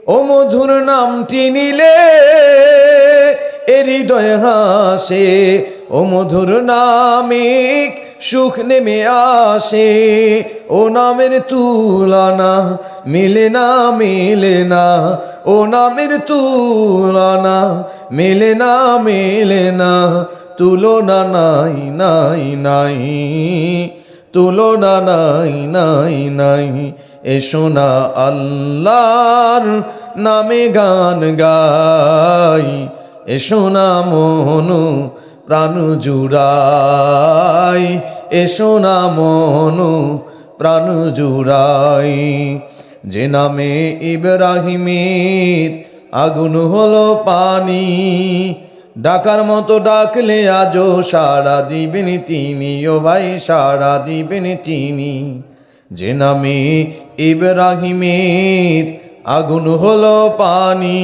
ও মধুর নামটি নিলে এ হৃদয় হাসে, ও মধুর নামে সুখ নেমে আসে, ও নামের তুলনা মিলে না মিলে না, ও নামের তুলনা মিলে না মিলে না, তুলনা নাই নাই নাই, তুলনা নাই নাই নাই। এসো না আল্লাহর নামে গান গাই, এসো না মনু প্রাণ জুড়াই, এসো না মনু প্রাণ জুড়াই। যে নামে ইব্রাহিমের আগুন হলো পানি, ডাকার মতো ডাকলে আজও সাড়া দিবেন তিনি, ও ভাই সাড়া দিবেন তিনি। যে নামে ইব্রাহিমের আগুন হলো পানি,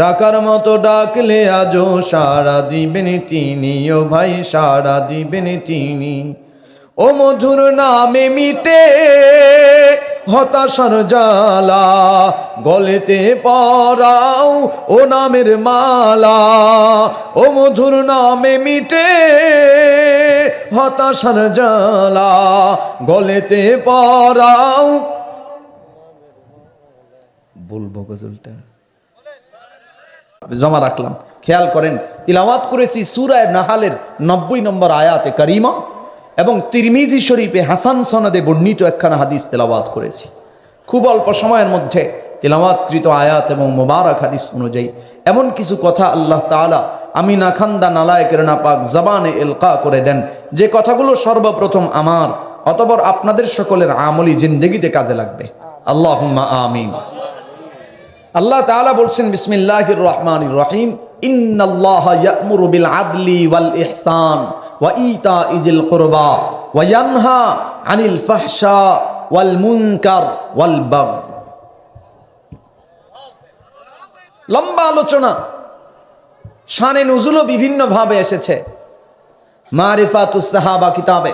ডাকার মতো ডাকলে আজও সাড়া দিবেন তিনি, ও ভাই সাড়া দিবেন তিনি। ও মধুর নামে মিটে হতাশার জ্বালা, গলেতে পরাও ও নামের মালা, ও মধুর নামে মিটে হতাশার জ্বালা, গলেতে পরাও। বলবো গজলটা জমা রাখলাম, খেয়াল করেন। তিলাওয়াত করেছি সূরা নাহালের 90 নম্বর আয়াতে কারিমা এবং তিরমিজি শরীফে হাসান সনদে বর্ণিত একখানা হাদিস তেলাওয়াত করেছি। খুব অল্প সময়ের মধ্যে তেলাওয়াতকৃত আয়াত এবং মোবারক হাদিস অনুযায়ী এমন কিছু কথা আল্লাহ তাআলা আমি না খান্দা নালায়েকের নাপাক জবানে ইলকা করে দেন, যে কথাগুলো সর্বপ্রথম আমার অতঃপর আপনাদের সকলের আমলি জিন্দেগিতে কাজে লাগবে। আল্লাহুম্মা আমিন। আল্লাহ তাআলা বলছেন বিসমিল্লাহির রহমানির রহিম, ইন্নাল্লাহা ইয়া'মুরু বিল আদলি ওয়াল ইহসান ওয়া ইতাইজিল কুরবা ওয়া ইয়ানহা আনিল ফাহশা ওয়াল মুনকার ওয়াল বাগয়। লম্বা আলোচনা, শানে নুজুলও বিভিন্ন ভাবে এসেছে। মারিফাতুস সাহাবা কিতাবে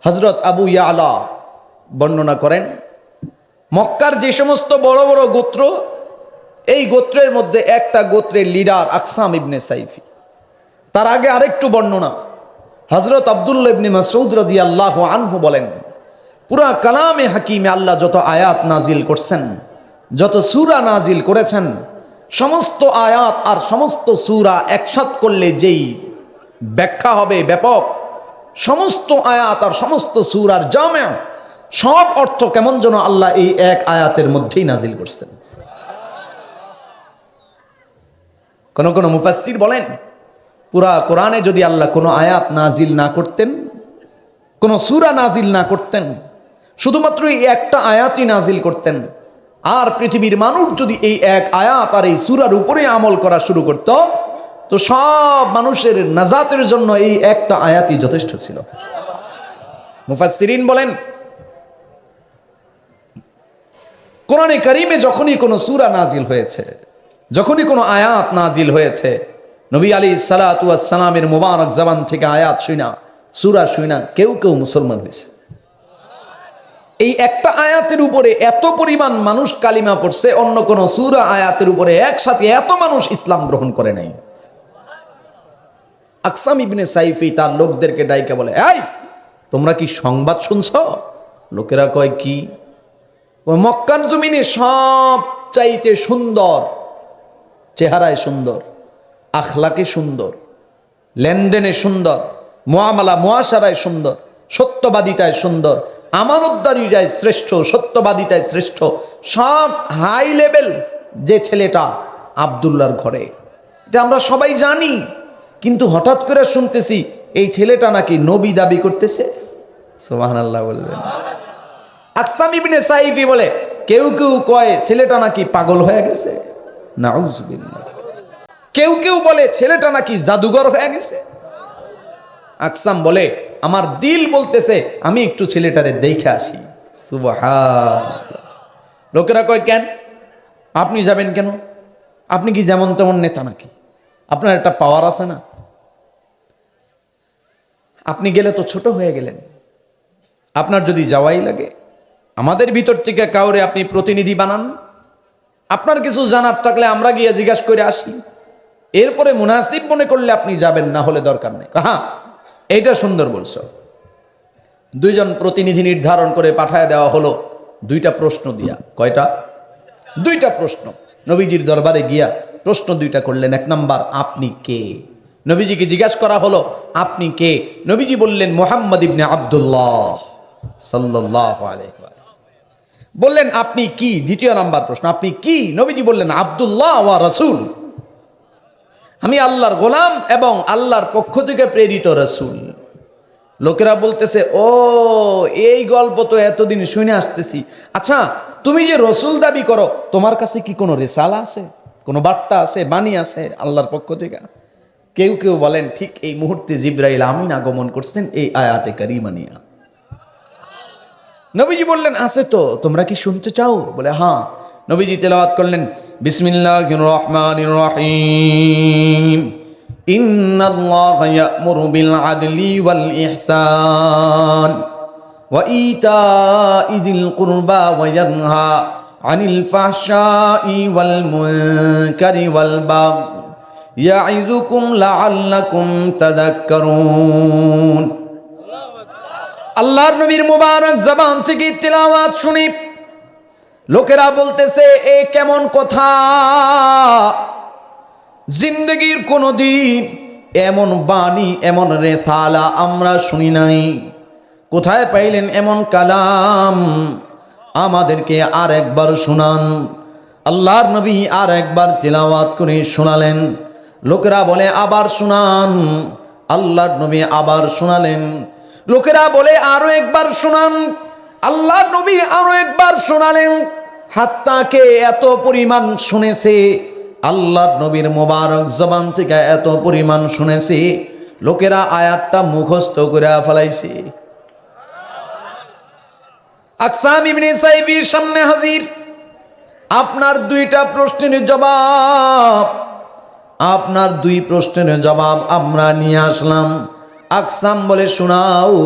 হযরত আবু ইয়ালা বর্ণনা করেন, মক্কার যে সমস্ত বড় বড় গোত্র, এই গোত্রের মধ্যে একটা গোত্রের লিডার আকসাম ইবনে সাইফি। তার আগে আরেকটু বর্ণনা, হযরত আব্দুল্লাহ ইবনে মাসউদ রাদিয়াল্লাহু আনহু বলেন, পুরা কালামে হাকিমে আল্লাহ যত আয়াত নাজিল করছেন, যত সূরা নাজিল করেছেন, সমস্ত আয়াত আর সমস্ত সূরা একসাথ করলে যেই ব্যাখ্যা হবে ব্যাপক, সমস্ত আয়াত আর সমস্ত সূরার জামে সব অর্থ কেমন যেন আল্লাহ এই এক আয়াতের মধ্যেই নাজিল করছেন। কোন কোন মুফাসসির বলেন, পুরা কোরআনে যদি আল্লাহ কোনো আয়াত নাজিল না করতেন, কোন সূরা নাজিল না করতেন, শুধুমাত্র এই একটা আয়াতই নাজিল করতেন, আর পৃথিবীর মানুষ যদি এই এক আয়াত আর এই সূরার উপরে আমল করা শুরু করত, তো সব মানুষের নাজাতের জন্য এই একটা আয়াতই যথেষ্ট ছিল। মুফাসসিরিন বলেন, কোরআনে কারিমে যখনই কোনো সূরা নাজিল হয়েছে, যখনই কোনো আয়াত নাজিল হয়েছে, নবী আলাইহিস সালাতু ওয়াস সালামের মুবারক জবান থেকে আয়াত শুনা, সূরা শুনা কেউ কেউ মুসলমান হয়েছে। এই একটা আয়াতের উপরে এত পরিমাণ মানুষ কালিমা পড়ছে, অন্য কোন সূরা আয়াতের উপরে একসাথে এত মানুষ ইসলাম গ্রহণ করে নাই। আকসাম ইবনে সাইফি তার লোকদেরকে ডাইকা বলে, এই তোমরা কি সংবাদ শুনছো? লোকেরা কয় কি? মক্কার জমিনে সব চাইতে সুন্দর, চেহারায় সুন্দর, আখলাকে সুন্দর, লেনদেনে সুন্দর, মুআমালা মুআশারায় সুন্দর, সত্যবাদিতায় সুন্দর, আমানতদারিতায় শ্রেষ্ঠ, সত্যবাদিতায় শ্রেষ্ঠ, সব হাই লেভেল যে ছেলেটা আব্দুল্লাহর ঘরে, এটা আমরা সবাই জানি। কিন্তু হঠাৎ করে শুনতেছি এই ছেলেটা নাকি নবী দাবি করতেছে। সুবহানাল্লাহ বলবেন। আকসাম ইবনে সাইফি বলে, কেউ কেউ কয় ছেলেটা নাকি পাগল হয়ে গেছে, নাউজুবিল্লাহ। কেউ কেউ বলে ছেলেটা নাকি জাদুঘর হয়ে গেছে। আকসাম বলে, আমার দিল বলতেছে আমি একটু ছেলেটারে দেখে আসি। সুবহানাল্লাহ। লোকেরা কয়, কেন আপনি যাবেন কেন? আপনি কি যেমন তেমন নেতা নাকি? আপনার একটা পাওয়ার আছে না? আপনি গেলে তো ছোট হয়ে গেলেন। আপনার যদি যাওয়াই লাগে, আমাদের ভিতর থেকে কাউরে আপনি প্রতিনিধি বানান, আপনার কিছু জানার থাকলে আমরা গিয়ে জিজ্ঞাসা করে আসি, এরপরে মুনাসিব মনে করলে আপনি যাবেন, না হলে দরকার নেই। হ্যাঁ, এইটা সুন্দর বলছো। দুইজন প্রতিনিধি নির্ধারণ করে পাঠায় দেওয়া হলো দুইটা প্রশ্ন দিয়া। কয়টা? দুইটা প্রশ্ন। নবীজির দরবারে গিয়া প্রশ্ন দুইটা করলেন। এক নাম্বার, আপনি কে? নবীজিকে জিজ্ঞাসা করা হলো, আপনি কে? নবীজি বললেন, মুহাম্মদ ইবনে আব্দুল্লাহ সাল্লাল্লাহু আলাইহি ওয়াসাল্লাম। বললেন, আপনি কি? দ্বিতীয় নাম্বার প্রশ্ন, আপনি কি? নবীজি বললেন, আব্দুল্লাহ ওয়া রাসূল, আমি আল্লাহর গোলাম এবং আল্লাহর পক্ষ থেকে প্রেরিত রাসূল। লোকেরা বলতেছে, ও এই গল্প তো এতদিন শুনে আসতেছি। আচ্ছা, তুমি যে রসুল দাবি করো, তোমার কাছে কি কোনো রিসালা আছে, কোনো বার্তা আছে, বাণী আছে আল্লাহর পক্ষ থেকে? কেউ কেউ বলেন, ঠিক এই মুহূর্তে জিবরাইল আমিন আগমন করছেন এই আয়াতে কারিমা নিয়া। নবীজি বললেন, আছে তো, তোমরা কি শুনতে চাও? বলে হ্যাঁ। নবীজি তেলাওয়াত করলেন, বিসমিল্লাহির রহমানির রহিম, ইন্নাল্লাহা ইয়া'মুরু বিল আদলি ওয়াল ইহসান ওয়া ইতা'i যিল কুরবা ওয়া ইয়ানহা আনিল ফাহশাই ওয়াল মুনকারি ওয়াল বাগই ইয়া'iযুকুম লা'আল্লাকুম তাযাক্কারুন। আল্লাহর নবীর মুবারক জবান থেকে তেলাওয়াত শুনি লোকেরা বলতেছে, এ কেমন কথা? জিন্দগির কোনদিন এমন বাণী, এমন রেসালা আমরা শুনি নাই। কোথায় পাইলেন এমন কালাম? আমাদেরকে আর একবার শোনান। আল্লাহর নবী আর একবার তেলাওয়াত করে শোনালেন। লোকেরা বলে, আবার শোনান। আল্লাহর নবী আবার শোনালেন। লোকেরা বলে, আরো একবার শোনান। আল্লাহর নবী আরো একবার শোনালেন। হাত্তাকে এত পরিমাণ শুনেছে, আল্লাহর নবীর মোবারক জবান থেকে এত পরিমাণ শুনেছে, লোকেরা আয়াতটা মুখস্থ করে ফেলাইছে। আকসাম ইবনে সাইফির সামনে হাজির। আপনার দুইটা প্রশ্নের জবাব, আপনার দুই প্রশ্নের জবাব আমরা নিয়ে আসলাম। আকসাম বলে, শোনাও।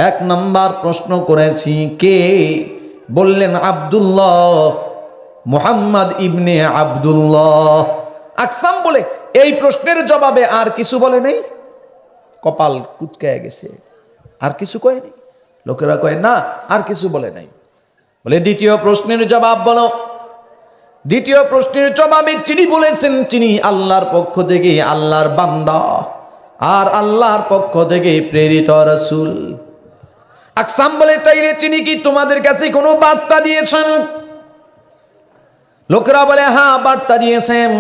এক নাম্বার প্রশ্ন করেছি, কে? বললেন, আব্দুল্লাহ, মুহাম্মদ ইবনে আব্দুল্লাহ। আকসাম বলে, এই প্রশ্নের জবাবে আর কিছু বলে নাই? কপাল কুঁচকায় গেছে, আর কিছু কয় নাই? লোকেরা কয়, না, আর কিছু বলে নাই। বলে, দ্বিতীয় প্রশ্নের জবাব বলো। দ্বিতীয় প্রশ্নের জবাবে তিনি বলেছেন, তিনি আল্লাহর পক্ষ থেকে আল্লাহর বান্দা আর আল্লাহর পক্ষ থেকে প্রেরিত রাসূল। আকসাম বলে, তাইলে তিনি কি তোমাদের কাছে কোনো বার্তা দিয়েছেন? লোকেরা বলে, হ্যাঁ, বার্তা দিয়েছেন।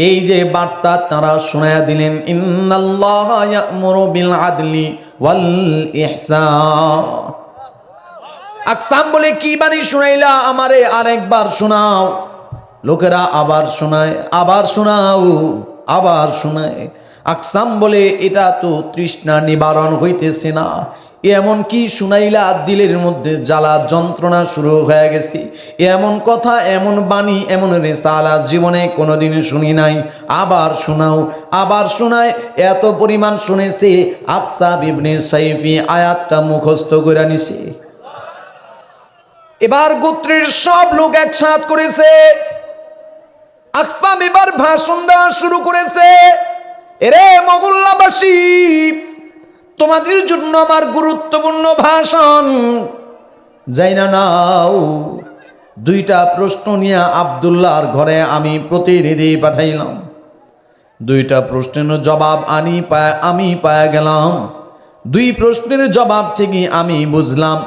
এই যে বার্তা তারা শোনায়া দিলেন, ইন্নাল্লাহা ইয়া'মুরু বিল আদলি ওয়াল ইহসান। আকসাম বলে, কি বাণী শুনাইলা আমারে আরেকবার শোনাও। লোকেরা আবার শোনায়, আবার শোনাও, আবার শোনায়। আকসাম বলে, এটা তো তৃষ্ণা নিবারণ হইতেছে না। এমন কি শুনাইলা, দিলের মধ্যে জ্বালা যন্ত্রণা শুরু হয়ে গেছে। এমন কথা, এমন বাণী, এমন রিসালা জীবনে কোনোদিন শুনি নাই। আবার শোনাও। আবার শোনায়। এত পরিমাণ শুনেছে, আকসাম ইবনে সাইফি আয়াতটা মুখস্থ করে নিছে। এবার গোত্রের সব লোক একসাথ করেছে। আকসাম এবার ভাষণ দেওয়া শুরু করেছে, এরে মহল্লাবাসী, তোমাদের জন্য আমার গুরুত্বপূর্ণ ভাষণ। যাই না নাও, দুইটা প্রশ্ন নিয়ে আব্দুল্লাহর ঘরে আমি প্রতিনিধি পাঠাইলাম। দুইটা প্রশ্নের জবাব আমি পায়া গেলাম। দুই প্রশ্নের জবাব থেকে আমি বুঝলাম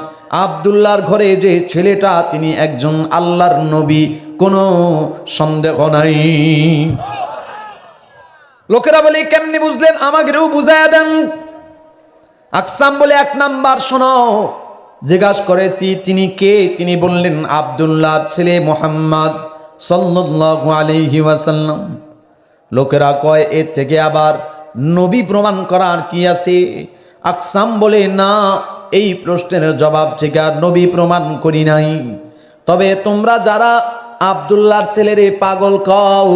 আব্দুল্লাহর ঘরে যে ছেলেটা, তিনি একজন আল্লাহর নবী, কোনো সন্দেহ নাই। লোকেরা বলে, কেমনি বুঝলেন? আমাকেও বুঝাইয়া দেন। আকসাম বলে, এক নাম্বার শোনো। জিজ্ঞাসা করেছি, তিনি কে? তিনি বললেন, আব্দুল্লাহ ছেলে মুহাম্মদ সাল্লাল্লাহু আলাইহি ওয়াসাল্লাম। লোকেরা কয়, এর থেকে আবার নবী প্রমাণ করার কি আছে? আকসাম বলে, না, এই প্রশ্নের জবাব থেকে আর নবী প্রমাণ করি নাই। তবে তোমরা যারা আব্দুল্লাহর ছেলেরে পাগল কও,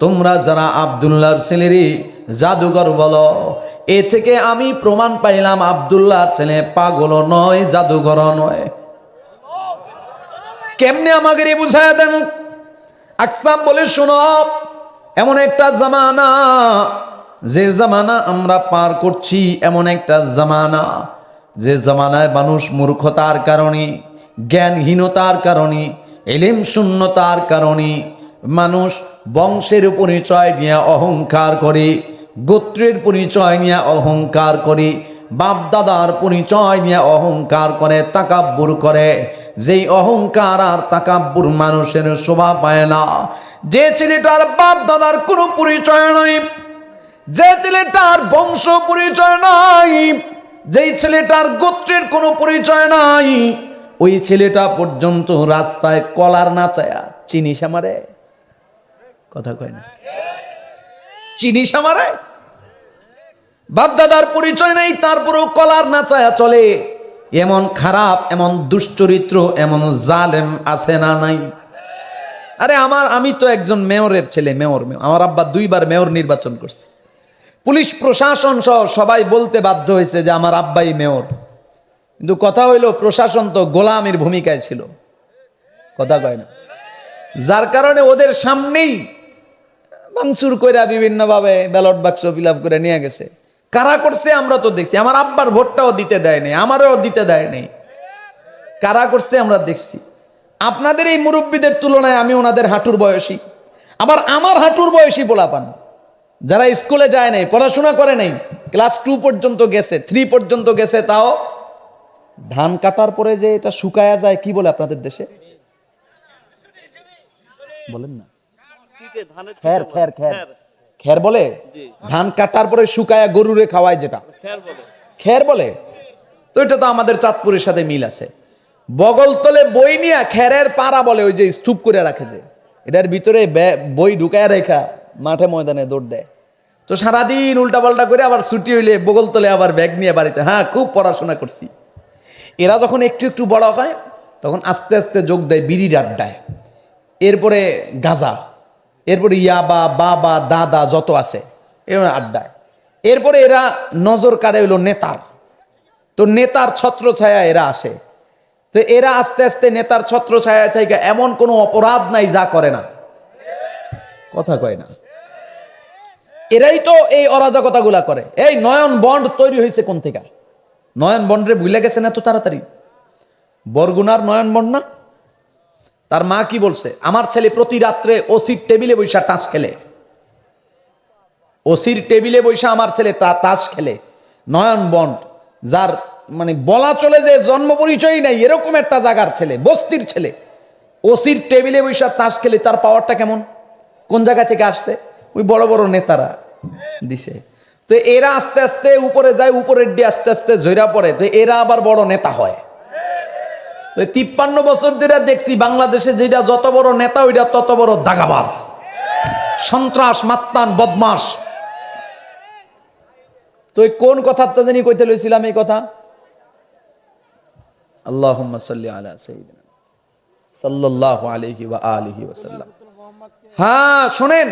তোমরা যারা আব্দুল্লাহর ছেলেরে জাদুঘর বলো, এ থেকে আমি প্রমাণ পাইলাম আব্দুল্লাহর ছেলে পাগল নয়, জাদুঘর নয়। কেমনে আমাকে বুঝায় দেন? আকসাম বলে, শোনো, এমন একটা জামানা, যে জামানা আমরা পার করছি, এমন একটা জামানা, যে জামানায় মানুষ মূর্খতার কারণে, জ্ঞানহীনতার কারণে, ইলম শূন্যতার কারণে মানুষ বংশের পরিচয় নিয়ে অহংকার করে, গোত্রের পরিচয় নিয়ে অহংকার করে, বাপ দাদার পরিচয় নিয়ে অহংকার করে, তাকাব্বুর করে। যেই অহংকার আর তাকাব্বুর মানুষের শোভা পায় না, যে ছেলেটার বাপ দাদার কোনো পরিচয় নাই, যে ছেলেটার বংশ পরিচয় নাই, যেই ছেলেটার গোত্রের কোনো পরিচয় নাই, ওই ছেলেটা পর্যন্ত রাস্তায় কলার নাচায়া চিনিস আমারে, কথা কয় না, চিনিস আমারে, বাপ দাদার পরিচয় নাই, তারপরেও কলার নাচায়া চলে। এমন খারাপ, এমন দুশ্চরিত্র, এমন জালেম আছে না নাই? আরে আমি তো একজন মেয়রের ছেলে, মেয়র। আমার আব্বা 2 বার মেয়র নির্বাচন করছে। পুলিশ প্রশাসন সহ সবাই বলতে বাধ্য হয়েছে যে আমার আব্বাই মেয়র। কিন্তু কথা হইল, প্রশাসন তো গোলামের ভূমিকায় ছিল, কথা কয় না, যার কারণে ওদের সামনেই ভাঙচুর কইরা বিভিন্নভাবে ব্যালট বাক্স ফিল আপ করে নিয়ে গেছে। কারা করছে আমরা তো দেখছি। আমার আব্বার ভোটটাও দিতে দেয় নাই, আমারও দিতে দেয় নাই। কারা করছে আমরা দেখছি। আপনাদের এই মুরব্বীদের তুলনায় আমি ওনাদের হাঁটুর বয়সী। আবার আমার হাঁটুর বয়সী পোলাপান, যারা স্কুলে যায় নাই, পড়াশোনা করে নাই, ক্লাস 2 পর্যন্ত গেছে, 3 পর্যন্ত গেছে, তাও ধান কাটার পরে যে এটা শুকায়া যায়, কি বলে আপনাদের দেশে বলেন না? খের, খের, খের, খের বলে। ধান কাটার পরে শুকায়া গরুরে খাওয়ায়, যেটা খের বলে। তো এটা তো আমাদের চাঁদপুরের সাথে মিল আছে। বগল তলে বই নিয়ে খেরের পাড়া বলে, ওই যে স্তূপ করে রাখে, যে এটার ভিতরে বই ঢুকায় রেখা মাঠে ময়দানে দৌড় দেয়। তো সারাদিন উল্টা পাল্টা করে আবার ছুটি হইলে বগল তলে আবার ব্যাগ নিয়ে বাড়িতে। হ্যাঁ, খুব পড়াশোনা করছি। এরা যখন একটু একটু বড় হয়, তখন আস্তে আস্তে যোগ দেয় বিড়ির আড্ডায়, এরপরে গাঁজা, এরপরে ইয়াবা, বাবা, দাদা যত আছে এর আড্ডায়। এরপরে এরা নজর কাড়ে হইল নেতার। তো নেতার ছত্র ছায়া এরা আসে। তো এরা আস্তে আস্তে নেতার ছত্র ছায়া চাইকা এমন কোনো অপরাধ নাই যা করে না, কথা কয় না। এরাই তো এই অরাজকতাগুলা করে। এই নয়ন বন্ড তৈরি হয়েছে কোন থেকে? নয়ন বন্ডরে ভুলে গেছেন এত তাড়াতাড়ি? বরগুনার নয়ন বন্ড না? তার মা কি বলছে? আমার ছেলে প্রতি রাত্রে ওসির টেবিলে বৈশা তাস খেলে, ওসির টেবিলে বৈশা আমার ছেলে তাস খেলে। নয়ন বন্ড, যার মানে বলা চলে যে জন্ম পরিচয় নাই, এরকম একটা জায়গার ছেলে, বস্তির ছেলে, ওসির টেবিলে বৈশা তাস খেলে। তার পাওয়ারটা কেমন? কোন জায়গা থেকে আসছে? ওই বড় বড় নেতারা দিছে। তো এরা আস্তে আস্তে উপরে যায়, উপরের দিয়ে আস্তে আস্তে জয়রা পড়ে, তো এরা আবার বড় নেতা হয়। 53 বছর ধরে দেখছি বাংলাদেশে যেটা যত বড় নেতা, ওইটা তত বড় দাগাবাজ, সন্ত্রাস, মাস্তান, বদমাস। তো কোন কথা জানি কইতে লইছিলাম এই কথা? আল্লাহুম্মা সাল্লি আলা সাইয়্যিদিনা সাল্লাল্লাহু আলাইহি ওয়া আলিহি ওয়াসাল্লাম। হ্যাঁ, শুনেন,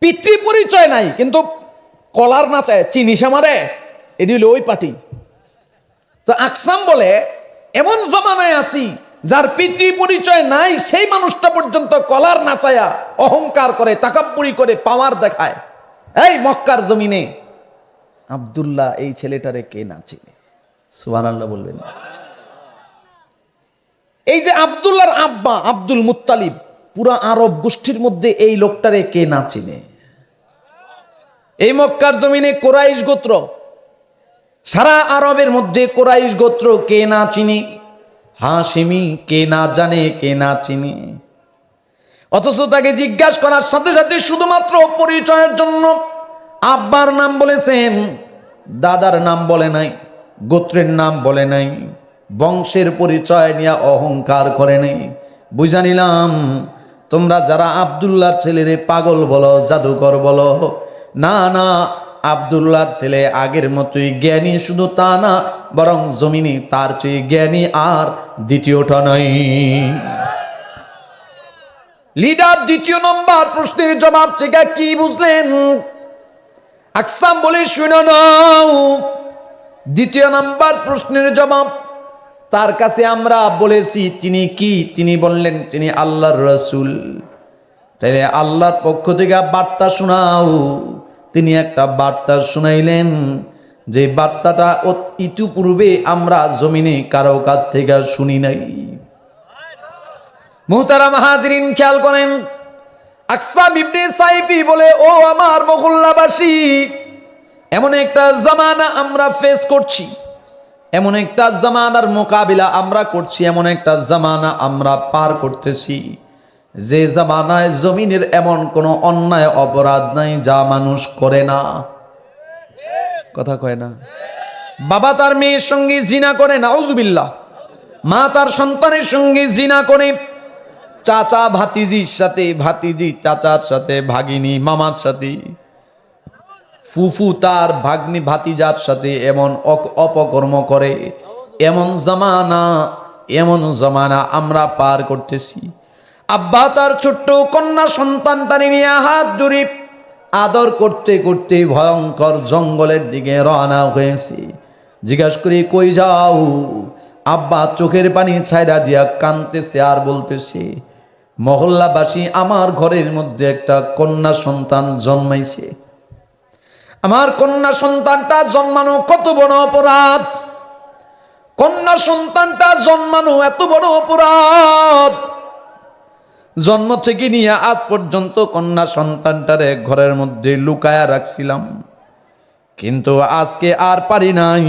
পিতৃ পরিচয় নাই কিন্তু কলার না চায় চিনিস আমারে, এটি হলো ওই পার্টি। তো আকসাম বলে, এমন জামানায় আছি যার পিতৃ পরিচয় নাই, সেই মানুষটা পর্যন্ত কলার নাচায়া অহংকার করে, তাকাব্বুরি করে, পাওয়ার দেখায়। এই মক্কার জমিনে আব্দুল্লাহ এই ছেলেটারে কে না চিনে? সুবহানাল্লাহ বলবেন। এই যে আব্দুল্লাহর আব্বা আব্দুল মুত্তালিব, পুরা আরব গোষ্ঠীর মধ্যে এই লোকটারে কে না চিনে? এই মক্কার জমিনে কুরাইশ গোত্র, সারা আরবের মধ্যে কুরাইশ গোত্র কে না চিনে? হাশিমি কে না জানে, কে না চিনে? অথচ তাকে জিজ্ঞাসা করার সাথে সাথে শুধুমাত্র পরিচয়ের জন্য আব্বার নাম বলেছেন, দাদার নাম বলে নাই, গোত্রের নাম বলে নাই, বংশের পরিচয় নিয়ে অহংকার করে নাই। বুঝা নিলাম তোমরা যারা আব্দুল্লাহর ছেলেরে পাগল বলো, জাদুকর বলো, না না, আব্দুল্লাহর ছেলে আগের মতোই জ্ঞানী। শুধু তা না, বরং জমিনে তার চেয়ে জ্ঞানী আর দ্বিতীয়টা নাই। লিডার, 2 নম্বর প্রশ্নের জবাব থেকে কি বুঝলেন? আকসাম বলে, শুনে নাও, 2 নম্বর প্রশ্নের জবাব, তার কাছে আমরা বলেছি তিনি কি? তিনি বললেন তিনি আল্লাহর রাসূল। তাইলে আল্লাহর পক্ষ থেকে বার্তা শোনাও। তিনি একটা বার্তা শুনাইলেন, যে বার্তাটা ইতিপূর্বে আমরা জমিনে কারো কাছ থেকে শুনি নাই। মুহতারাম হাজিরিন, খেয়াল করেন, আকসাম ইবনে সাইফি বলে, ও আমার মহল্লাবাসী, এমন একটা জামানা আমরা ফেস করছি, এমন একটা জামানার মোকাবিলা আমরা করছি, এমন একটা জামানা আমরা পার করতেছি, যে জামানায় জমিনের এমন কোনো অন্যায় অপরাধ নাই যা মানুষ করে না। কথা কয় না? বাবা তার মেয়ের সঙ্গে জিনা করে, নাউজুবিল্লাহ। মা তার সন্তানের সঙ্গে জিনা করে, চাচা ভাতিজির সাথে, ভাতিজি চাচার সাথে, ভাগিনী মামার সাথে, ফুফু তার ভাগ্নি ভাতিজার সাথে এমন অপকর্ম করে। এমন জামানা আমরা পার করতেছি। আব্বা তার ছোট্ট কন্যা সন্তানটাকে নিয়ে হাত জুড়ে আদর করতে করতে ভয়ঙ্কর জঙ্গলের দিকে রওনা হয়েছে। জিজ্ঞাসা করি, কই যাও? আব্বা চোখের পানি ছাইড়া দিয়া কাঁদতেছে আর বলতেছে, মহল্লাবাসী, আমার ঘরের মধ্যে একটা কন্যা সন্তান জন্মাইছে। আমার কন্যা সন্তানটা জন্মানো কত বড় অপরাধ! কন্যা সন্তানটা জন্মানো এত বড় অপরাধ। জন্ম থেকে নিয়ে আজ পর্যন্ত কন্যা সন্তানটারে ঘরের মধ্যে লুকায়া রাখছিলাম, কিন্তু আজকে আর পারি নাই।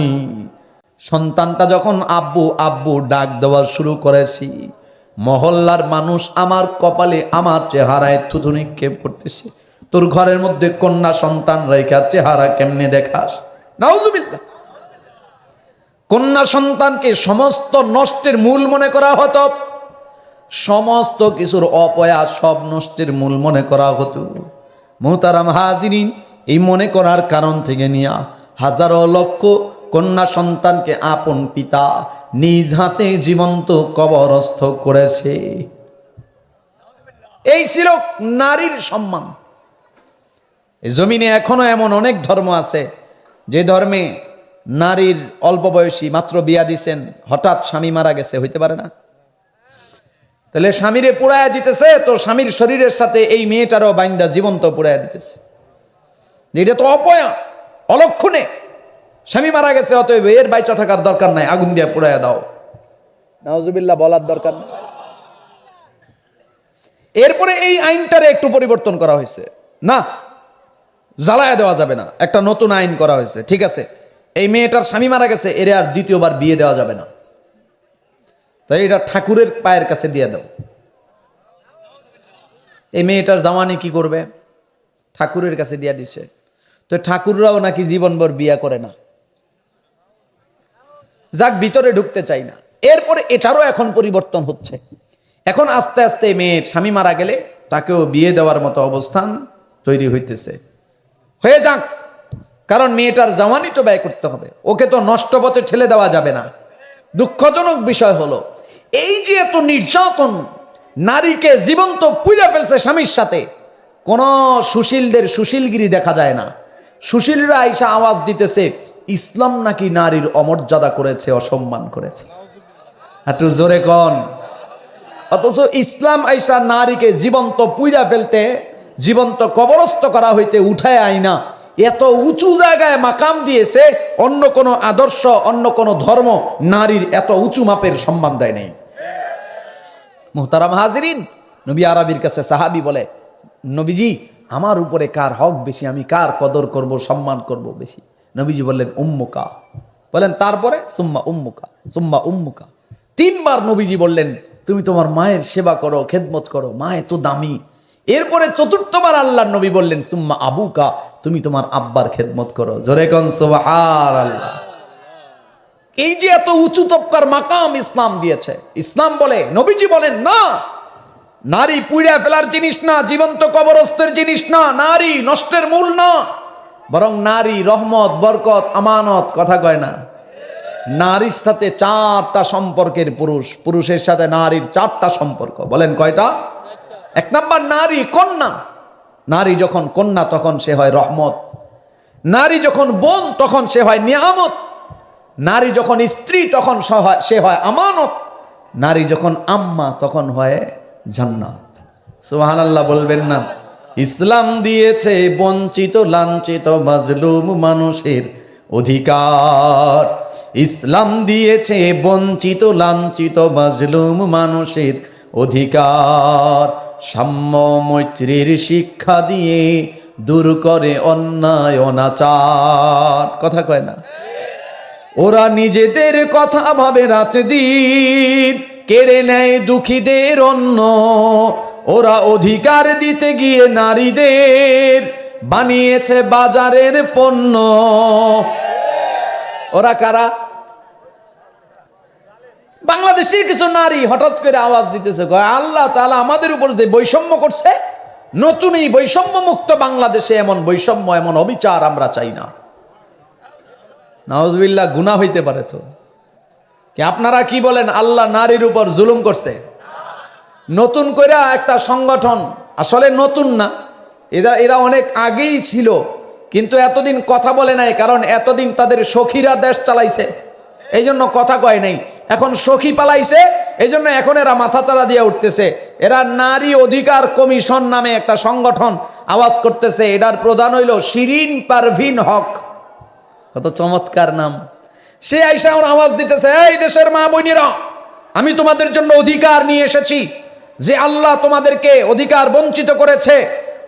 সন্তানটা যখন আব্বু আব্বু ডাক দেওয়া শুরু করেছি, মহল্লার মানুষ আমার কপালে, আমার চেহারায় থুথু নিক্ষেপ করতেছে। তোর ঘরের মধ্যে কন্যা সন্তান রেখা চেহারা কেমনে দেখাস? নাউজুবিল্লাহ। কন্যা সন্তানকে সমস্ত নষ্টের মূল মনে করা হতো, সমস্ত কিছুর অপয়া সব নষ্টের মূল মনে করা হতো। মুহতারাম হাজিরিন, এই মনে করার কারণ থেকে নিয়ে হাজারো লক্ষ কন্যা সন্তানকে আপন পিতা নিজ হাতে জীবন্ত কবরস্থ করেছে। এই ছিল নারীর সম্মান। এই জমিনে এখনো এমন অনেক ধর্ম আছে যে ধর্মে নারীর অল্প বয়সী মাত্র বিয়া দিছেন, হঠাৎ স্বামী মারা গেছে, হইতে পারে না? তাহলে স্বামীরে পুড়াইয়া দিতেছে, তো স্বামীর শরীরের সাথে এই মেয়েটারও বাইন্দা জীবন্ত পুড়াইয়া দিতেছে। এটা তো অপয়া, অলক্ষণে। স্বামী মারা গেছে, অতএব এর বাইচা থাকার দরকার নাই, আগুন দিয়ে পুড়াইয়া দাও। নাউজুবিল্লাহ বলার দরকার নেই। এরপরে এই আইনটারে একটু পরিবর্তন করা হয়েছে, না জ্বালায়া দেওয়া যাবে না, একটা নতুন আইন করা হয়েছে। ঠিক আছে, এই মেয়েটার স্বামী মারা গেছে, এর আর দ্বিতীয়বার বিয়ে দেওয়া যাবে না, তাই এটা ঠাকুরের পায়ের কাছে দিয়ে দাও। এই মেয়েটার জামানি কি করবে? ঠাকুরের কাছে দিয়ে দিছে। তো ঠাকুররাও নাকি জীবনভর বিয়া করে না। যাক, ভিতরে ঢুকতে চাই না। এরপরে এটারও এখন পরিবর্তন হচ্ছে। এখন আস্তে আস্তে মেয়ের স্বামী মারা গেলে তাকেও বিয়ে দেওয়ার মতো অবস্থান তৈরি হইতেছে। হয়ে যাক, কারণ মেয়েটার জামানি তো ব্যয় করতে হবে, ওকে তো নষ্ট পথে ঠেলে দেওয়া যাবে না। দুঃখজনক বিষয় হলো, এই যে এত নির্যাতন, নারীকে জীবন্ত পুড়ে ফেলছে স্বামীর সাথে, কোন সুশীলদের সুশীলগিরি দেখা যায় না। সুশীলরা আইসা আওয়াজ দিতেছে, ইসলাম নাকি নারীর অমর্যাদা করেছে, অসম্মান করেছে। একটু জোরে কন। অথচ ইসলাম আইসা নারীকে জীবন্ত পুইরা ফেলতে, জীবন্ত কবরস্থ করা হইতে উঠায় আইনা এত উঁচু জায়গায় মাকাম দিয়েছে। অন্য কোনো আদর্শ, অন্য কোনো ধর্ম নারীর এত উঁচু মাপের সম্মান দেয় নাই। মুহতারাম হাজিরিন, নবী আরবির কাছে সাহাবী বলে, নবীজি আমার উপরে কার হক বেশি, আমি কার কদর করব, সম্মান করব বেশি? নবীজি বললেন উম্মুকা। বলেন তারপরে? সুম্মা উম্মুকা, সুম্মা উম্মুকা। 3 বার নবীজি বললেন, তুমি তোমার মায়ের সেবা করো, খেদমত করো, মা এত দামি। এরপরে 4র্থবার আল্লাহর নবী বললেন, সুম্মা আবুকা, তুমি তোমার আব্বার খেদমত করো। জোরে কোন সুবহানাল্লাহ। এই যে এত উঁচু তবকার মাকাম ইসলাম দিয়েছে। ইসলাম বলে, নবীজি বলেন, না, নারী পুড়া ফেলার জিনিস না, জীবন্ত কবরস্থের জিনিস না, নারী নষ্টের মূল না, বরং নারী রহমত, বরকত, আমানত। কথা কয় না? নারীর সাথে 4টা সম্পর্কের পুরুষ, পুরুষের সাথে নারীর 4টা সম্পর্ক। বলেন কয়টা? 1 নাম্বার নারী কন্যা। নারী যখন কন্যা তখন সে হয় রহমত। নারী যখন বোন তখন সে হয় নিয়ামত। নারী যখন স্ত্রী তখন সে হয় আমানত, নারী যখন আম্মা তখন হয় জান্নাত। সুবহানাল্লাহ বলবেন না? ইসলাম দিয়েছে বঞ্চিত লাঞ্ছিত মাজলুম মানুষের অধিকার। ইসলাম দিয়েছে বঞ্চিত লাঞ্ছিত মাজলুম মানুষের অধিকার। সাম্য মৈত্রীর শিক্ষা দিয়ে দূর করে অন্যায় অনাচার। কথা কয় না? ওরা নিজেদের কথা ভাবে রাত দিন, কেড়ে নেয় দুঃখীদের অন্ন। ওরা অধিকার দিতে গিয়ে নারীদের বানিয়েছে বাজারের পণ্য। ওরা কারা? বাংলাদেশের কিছু নারী হঠাৎ করে আওয়াজ দিতেছে, আল্লাহ তাআলা আমাদের উপর যে বৈষম্য করছে, নতুন এই বৈষম্য মুক্ত বাংলাদেশে এমন বৈষম্য এমন অবিচার আমরা চাই না। নাউজুবিল্লাহ, গুনাহ হইতে পারে তো। কি আপনারা কি বলেন, আল্লাহ নারীর উপর জুলুম করছে? নতুন করে একটা সংগঠন, আসলে নতুন না, এরা অনেক আগেই ছিল, কিন্তু এতদিন কথা বলে নাই, কারণ এতদিন তাদের সখীরা দেশ চালাইছে, এই জন্য কথা কয় নাই। এখন সখী পালাইছে, এই জন্য এখন এরা মাথাচাড়া দিয়ে উঠতেছে। এরা নারী অধিকার কমিশন নামে একটা সংগঠন আওয়াজ করতেছে, এটার প্রধান হইল শিরিন পারভিন হক। কত চমৎকার নাম! সে আইসা ওর আওয়াজ দিতেছে, এই দেশের মা বোনেরা, আমি তোমাদের জন্য অধিকার নিয়ে এসেছি। যে আল্লাহ তোমাদেরকে অধিকার বঞ্চিত করেছে,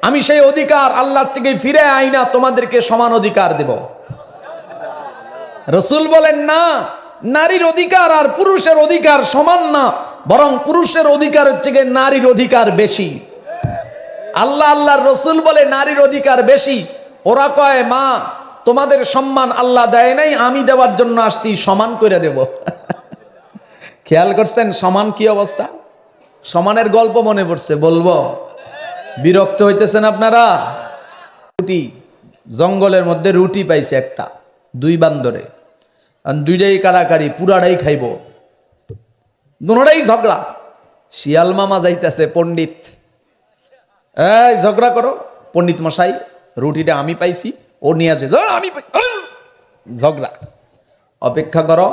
আমি সেই অধিকার আল্লাহর থেকে ফিরে আইনা তোমাদেরকে সমান অধিকার দেব। রাসূল বলেন, না, নারীর অধিকার আর পুরুষের অধিকার সমান না, বরং পুরুষের অধিকারের থেকে নারীর অধিকার বেশি। আল্লাহর রাসূল বলে নারীর অধিকার বেশি। ওরা কয়, মা, তোমাদের সম্মান আল্লাহ দেয় নাই, আমি দেওয়ার জন্য আসছি, সমান করে দেব। খেয়াল করছেন সমান কি অবস্থা? সমানের গল্প মনে পড়ছে, বলবো? বিরক্ত হইতেছেন আপনারা? রুটি, জঙ্গলের মধ্যে রুটি পাইছে একটা, দুই বান্দরে, দুইটাই কাড়াকাড়ি, পুরাটাই খাইব, দুটাই ঝগড়া। শিয়াল মামা যাইতেছে, পণ্ডিত, এই ঝগড়া করো। পণ্ডিত মশাই, রুটিটা আমি পাইছি, ও নিয়ে আসে, আমি ঝগড়া, অপেক্ষা করো,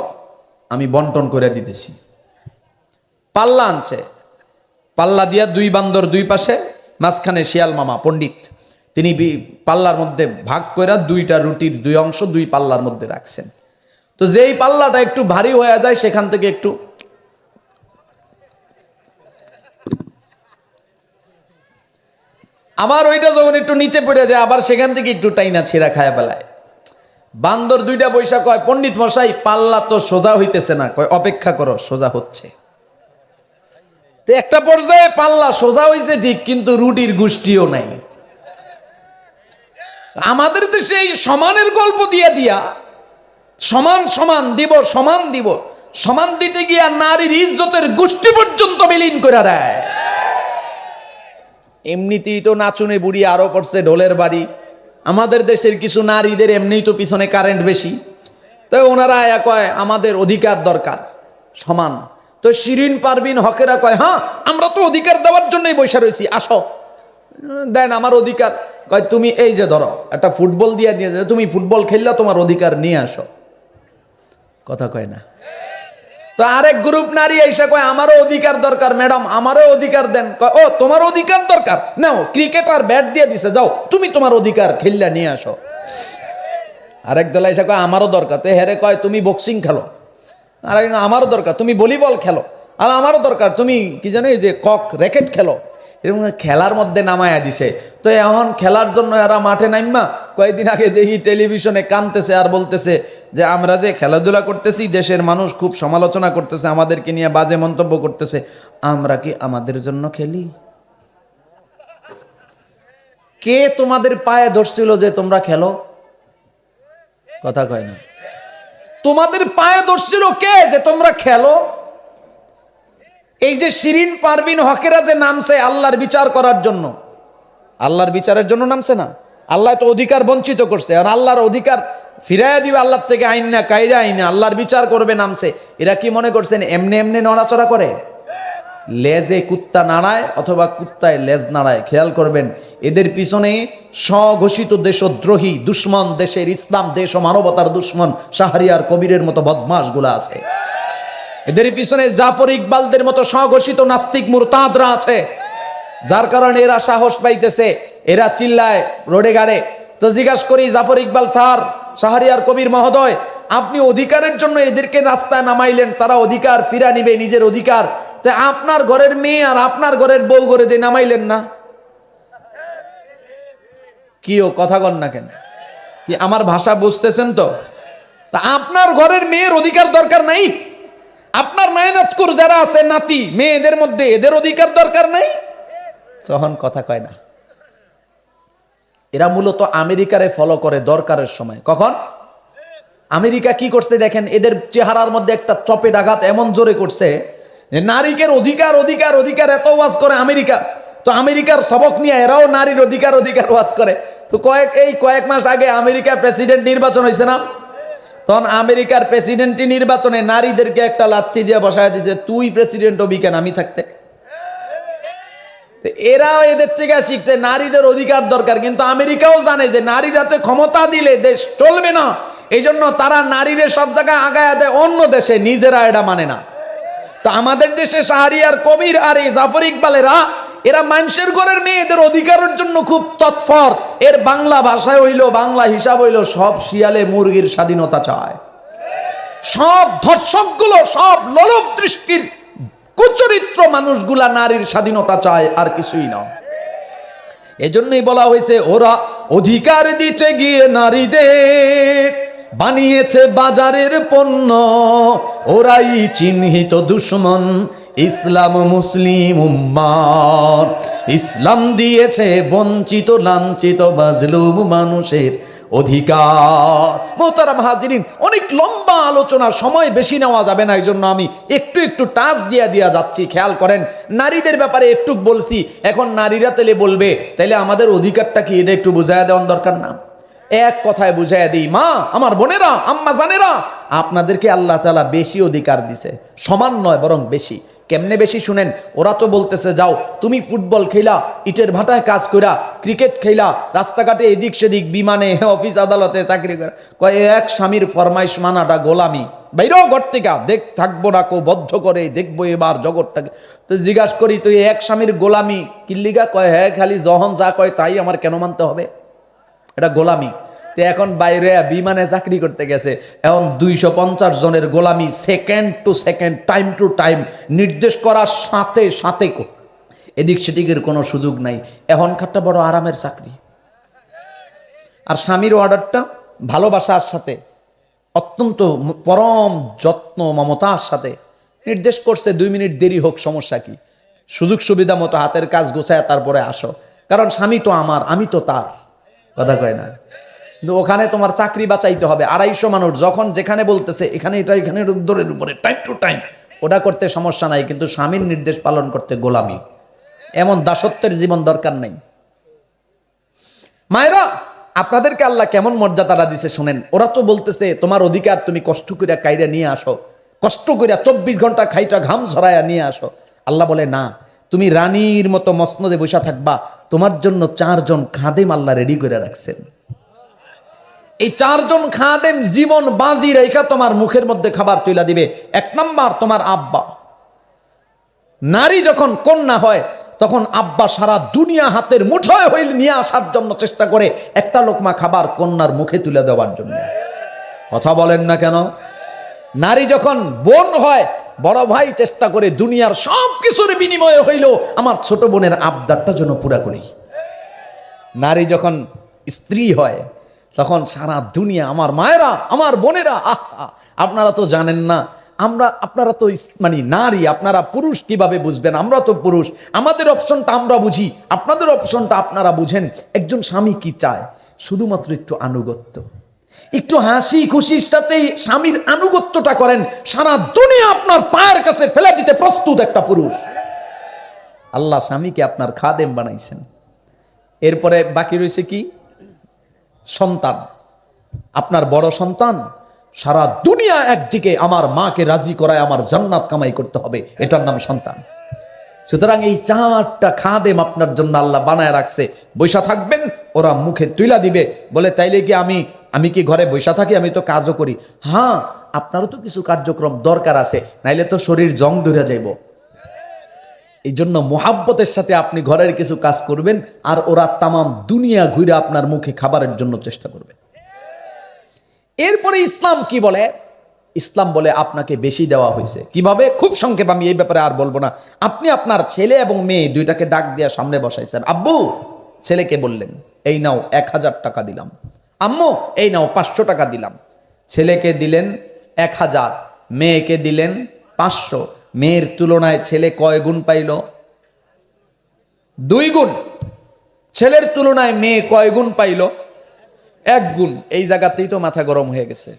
আমি বন্টন করে দিতেছি। পাল্লা আনছে, পাল্লা দিয়া দুই বান্দর দুই পাশে, মাঝখানে শিয়াল মামা পণ্ডিত, তিনি পাল্লার মধ্যে ভাগ করে দুইটা রুটির দুই অংশ দুই পাল্লার মধ্যে রাখছেন। তো যেই পাল্লাটা একটু ভারী হয়ে যায়, সেখান থেকে একটু আবার ওইটা যখন একটু নিচে পড়ে যায়, আবার সেখান থেকে একটু টাইনা ছেঁড়া খায়া ফেলায়। বান্দর দুইটা বৈশা কয়, পণ্ডিত মশাই, পাল্লা তো সোজা হইতেছে না। কয়, অপেক্ষা করো, সোজা হচ্ছে। তো একটা পর্যায়ে পাল্লা সোজা হয়েছে ঠিক, কিন্তু রুটির গুষ্টিও নাই। আমাদের দেশে এই সমানের গল্প দিয়া দিয়া সমান সমান দিব, সমান দিব, সমান দিতে গিয়া নারীর ইজ্জতের গোষ্ঠী পর্যন্ত বিলীন করে দেয়। এমনিতেই তো নাচুনে বুড়ি আরো পড়ছে ঢোলের বাড়ি। আমাদের দেশের কিছু নারীদের এমনিই তো পিছনে কারেন্ট বেশি, তো ওনারা কয় আমাদের অধিকার দরকার সমান। তো শিরিন পারভিন হকেরা কয়, হ্যাঁ, আমরা তো অধিকার দেওয়ার জন্যই বসে রয়েছি, আসো দেন আমার অধিকার। কয়, তুমি এই যে ধরো একটা ফুটবল দিয়ে নিয়ে যাও, তুমি ফুটবল খেললে তোমার অধিকার নিয়ে আসো। কথা কয় না? তো আরেক গ্রুপ নারী এসে কয়, আমারও অধিকার দরকার ম্যাডাম, আমারও অধিকার দেন। কয়, ও, তোমার অধিকার দরকার, নাও, ক্রিকেটার ব্যাট দিয়ে দিছে, যাও তুমি তোমার অধিকার খেললে নিয়ে আসো। আরেক দল এসে কয়, আমারও দরকার। তো হেরে কয়, তুমি বক্সিং খেলো। আর আমারও দরকার, তুমি ভলিবল খেলো। আর আমারও দরকার, তুমি কি জানো এই যে কক র্যাকেট খেলো। এরকম খেলার মধ্যে নামায়া দিছে। তো এখন খেলার জন্য এরা মাঠে নামবা, কয়েকদিন আগে দেখি টেলিভিশনে কানতেছে আর বলতেছে যে আমরা যে খেলাধুলা করতেছি, দেশের মানুষ খুব সমালোচনা করতেছে, আমাদেরকে নিয়ে বাজে মন্তব্য করতেছে, আমরা কি আমাদের জন্য খেলি? কে তোমাদের পায়ে ধরছিল যে তোমরা খেলো? কথা কয় না? তোমাদের পায়ে ধরছিল কে যে তোমরা খেলো? এই যে শিরিন পারভিন হকেরা যে নামছে আল্লাহর বিচার করার জন্য, আল্লাহর বিচারের জন্য নামছে না? আল্লাহ তো অধিকার বঞ্চিত করছে, আর আল্লাহর অধিকার ফিরাইয়া দিবে আল্লাহ থেকে, আইন না কায়দা আইনে আল্লাহর বিচার করবে নামছে। এরা কি মনে করছেন এমনি এমনি নড়াচড়া করে? লেজে কুত্তা নাড়ায় অথবা কুত্তায় লেজ নাড়ায়। খেয়াল করবেন, এদের পিছনে স্বঘোষিত দেশদ্রোহী দুশ্মন, দেশের ইসলাম, দেশ ও মানবতার দুশ্মন শাহরিয়ার কবিরের মতো বদমাশগুলো আছে। এদের পিছনে জাফর ইকবালদের মতো স্বঘোষিত নাস্তিক মুরতাদরা আছে, যার কারণে এরা সাহস পাইতেছে, এরা চিল্লায় রোডে গাড়ে। তো জিজ্ঞাসা করি, জাফর ইকবাল স্যার, শাহরিয়ার কবির মহোদয়, আপনি অধিকারের জন্য এদেরকে রাস্তায় নামাইলেন, তারা অধিকার ফিরা নিবে, নিজের অধিকার, তো আপনার ঘরের মেয়ে আর আপনার ঘরের বউ করে দিয়ে নামাইলেন না? কি ও কথা কন না কেন? কি আমার ভাষা বুঝতেছেন তো? তা আপনার ঘরের মেয়ের অধিকার দরকার নাই? আপনার নায়নাতকুর যারা আছে নাতি মেয়েদের মধ্যে, এদের অধিকার দরকার নাই? তখন কথা কয় না। এরা মূলত আমেরিকারে ফলো করে দরকারের সময়। কখন? আমেরিকা কি করছে দেখেন, এদের চেহারার মধ্যে একটা চপেট আঘাত এমন জোরে করছে যে নারীকের অধিকার অধিকার অধিকার এত ওয়াজ করে আমেরিকা। তো আমেরিকার সবক নিয়ে এরাও নারীর অধিকার অধিকার ওয়াজ করে। তো কয়েক মাস আগে আমেরিকার প্রেসিডেন্ট নির্বাচন হয়েছে না? তখন আমেরিকার প্রেসিডেন্ট নির্বাচনে নারীদেরকে একটা লাথি দিয়ে বসায় দিয়েছে, তুই প্রেসিডেন্ট হবি কেন আমি থাকতে? এরাও এদের থেকে শিখছে নারীদের অধিকার দরকার, কিন্তু আমেরিকাও জানে যে নারীরাতে ক্ষমতা দিলে দেশ চলবে না, এই জন্য তারা নারীদের সব জায়গায় আগায় দেয়, অন্য দেশে নিজেরা এটা মানে না। তো আমাদের দেশে শাহরিয়ার কবির আর এই জাফর ইকবালেরা, এরা মানুষের ঘরের মেয়েদের অধিকারের জন্য খুব তৎপর। এর বাংলা ভাষায় হইল, বাংলা হিসাব হইল, সব শিয়ালে মুরগির স্বাধীনতা চায়, সব ধর্ষকগুলো, সব লোলুপ দৃষ্টির কুচরিত্র মানুষগুলা নারীর স্বাধীনতা চায়, আর কিছুই না। এজন্যই বলা হয়েছে, ওরা অধিকার দিতে গিয়ে নারীদের বানিয়েছে বাজারের পণ্য, ওরাই চিহ্নিত দুশ্মন ইসলাম মুসলিম উম্মার। ইসলাম দিয়েছে বঞ্চিত লাঞ্ছিত মাজলুম মানুষের অধিকার। মোহতারাম হাজিরিন, অনেক লম্বা আলোচনা, সময় বেশি নেওয়া যাবে না, এই জন্য আমি একটু একটু টাচ দিয়া যাচ্ছি। খেয়াল করেন, নারীদের ব্যাপারে একটু বলছি, এখন নারীরা তাহলে বলবে, তাইলে আমাদের অধিকারটা কি, এটা একটু বুঝাইয়া দেওয়ার দরকার না? এক কথায় বুঝাইয়া দিই, মা আমার বোনেরা, আম্মা জানেরা, আপনাদেরকে আল্লাহ তাআলা বেশি অধিকার দিছে, সমান নয় বরং বেশি। কেমনে বেশি শুনেন, ওরা তো বলতেছে যাও তুমি ফুটবল খেলা, ইটের ভাটায় কাজ কইরা, ক্রিকেট খেলা, রাস্তাঘাটে এদিক সেদিক, বিমানে, অফিস আদালতে চাকরি করা, কয় এক স্বামীর ফরমাইশ মানাটা গোলামি, বাইরেও ঘর থেকে দেখ থাকবো না কো, বদ্ধ করে দেখবো এবার জগৎটাকে। তো জিজ্ঞাসা করি, তুই এক স্বামীর গোলামি কিল্লিগা? কয় হ্যাঁ, খালি যখন যা কয় তাই আমার কেন মানতে হবে, এটা গোলামি। তো এখন বাইরে বিমানে চাকরি করতে গেছে, এখন 250 জনের গোলামি, second to second, time to time, নির্দেশ করার সাথে সাথে এদিক সেদিকের কোনো সুযোগ নাই। এখনকারটা বড় আরামের চাকরি। আর স্বামীর অর্ডারটা ভালোবাসার সাথে, অত্যন্ত পরম যত্ন মমতার সাথে নির্দেশ করছে, 2 মিনিট দেরি হোক সমস্যা কি, সুযোগ সুবিধা মতো হাতের কাজ গোছায় তারপরে আসো, কারণ স্বামী তো আমার, আমি তো তার। কথা কয় না? কিন্তু ওখানে তোমার চাকরি বাঁচাইতে হবে। 250 মানুষ যখন যেখানে বলতেছে, এখানে এটা, এখানে উদ্দরের উপরে, টাইম টু টাইম, ওটা করতে সমস্যা নাই, কিন্তু স্বামীর নির্দেশ পালন করতে গোলামি। এমন দাসত্বের জীবন দরকার নেই। মায়েরা, আপনাদেরকে আল্লাহ কেমন মর্যাদাটা দিছে শুনেন। ওরা তো বলতেছে তোমার অধিকার, তুমি কষ্ট করে কাইরা নিয়ে আসো, কষ্ট করে 24 ঘন্টা খাইটা ঘাম ঝরাইয়া নিয়ে আসো। আল্লাহ বলে না, তুমি রানীর মতো মসনদে বসা থাকবা, তোমার জন্য 4 জন খাদেম আল্লাহ রেডি করে রাখছেন। এই 4 জন খাদেম জীবন বাজি রেখা তোমার মুখের মধ্যে খাবার তুইলা দিবে। 1 নাম্বার তোমার আব্বা। নারী যখন কন্যা হয় তখন আব্বা সারা দুনিয়া হাতের মুঠোয় হইল নিয়ে আসার জন্য চেষ্টা করে, একটা লোকমা খাবার কন্যার মুখে তুলে দেওয়ার জন্য। কথা বলেন না কেন? নারী যখন বোন হয়, বড় ভাই চেষ্টা করে দুনিয়ার সব কিছুর বিনিময়ে হইল আমার ছোট বোনের আবদারটা যেন পুরা করি। নারী যখন স্ত্রী হয় তখন সারা দুনিয়া, আমার মায়েরা, আমার বোনেরা, আপনারা তো জানেন না, আপনারা তো মানে নারী, আপনারা পুরুষ কিভাবে বুঝবেন? আমরা তো পুরুষ, আমাদের অপশনটা আমরা বুঝি, আপনাদের অপশনটা আপনারা বুঝেন। একজন স্বামী কি চায়? শুধুমাত্র একটু আনুগত্য, একটু হাসি খুশির সাথেই স্বামীর আনুগত্যটা করেন, সারা দুনিয়া আপনার পায়ের কাছে ফেলে দিতে প্রস্তুত একটা পুরুষ। আল্লাহ স্বামীকে আপনার খাদেম বানাইছেন। এরপরে বাকি রয়েছে কি? সন্তান। আপনার বড় সন্তান, সারা দুনিয়া একদিকে আমার মাকে রাজি করায় আমার জান্নাত কামাই করতে হবে, এটার নাম সন্তান। সুতরাং এই 4টা খাদেম আপনার জন্য আল্লাহ বানায় রাখছে। বৈশা থাকবেন, ওরা মুখে তুইলা দিবে, বলে তাইলে কি আমি কি ঘরে বৈশা থাকি? আমি তো কাজও করি। হ্যাঁ, আপনারও তো কিছু কার্যক্রম দরকার আছে, নাইলে তো শরীর জং ধরে যাইব। এই জন্য মোহাব্বতের সাথে আপনি ঘরের কিছু কাজ করবেন, আর ওরা তামাম দুনিয়া ঘুরে আপনার মুখে খাবারের জন্য চেষ্টা করবে। এরপরে ইসলাম কি বলে? ইসলাম বলে আপনাকে বেশি দেওয়া হয়েছে। কিভাবে? খুব সংক্ষেপ, আমি এই ব্যাপারে আর বলবো না। আপনি আপনার ছেলে এবং মেয়ে দুইটাকে ডাক দিয়ে সামনে বসাইছেন। আব্বু, ছেলেকে বললেন এই নাও 1000 টাকা দিলাম, আম্মু এই নাও 500 টাকা দিলাম। ছেলেকে দিলেন 1000, মেয়েকে দিলেন 500। মেয়ের তুলনায় ছেলে কয় গুণ পাইল? 2 গুণ। ছেলের তুলনায় মেয়ে কয় গুণ পাইল? 1 গুণ। এই জায়গাতেই তো মাথা গরম হয়ে গেছে।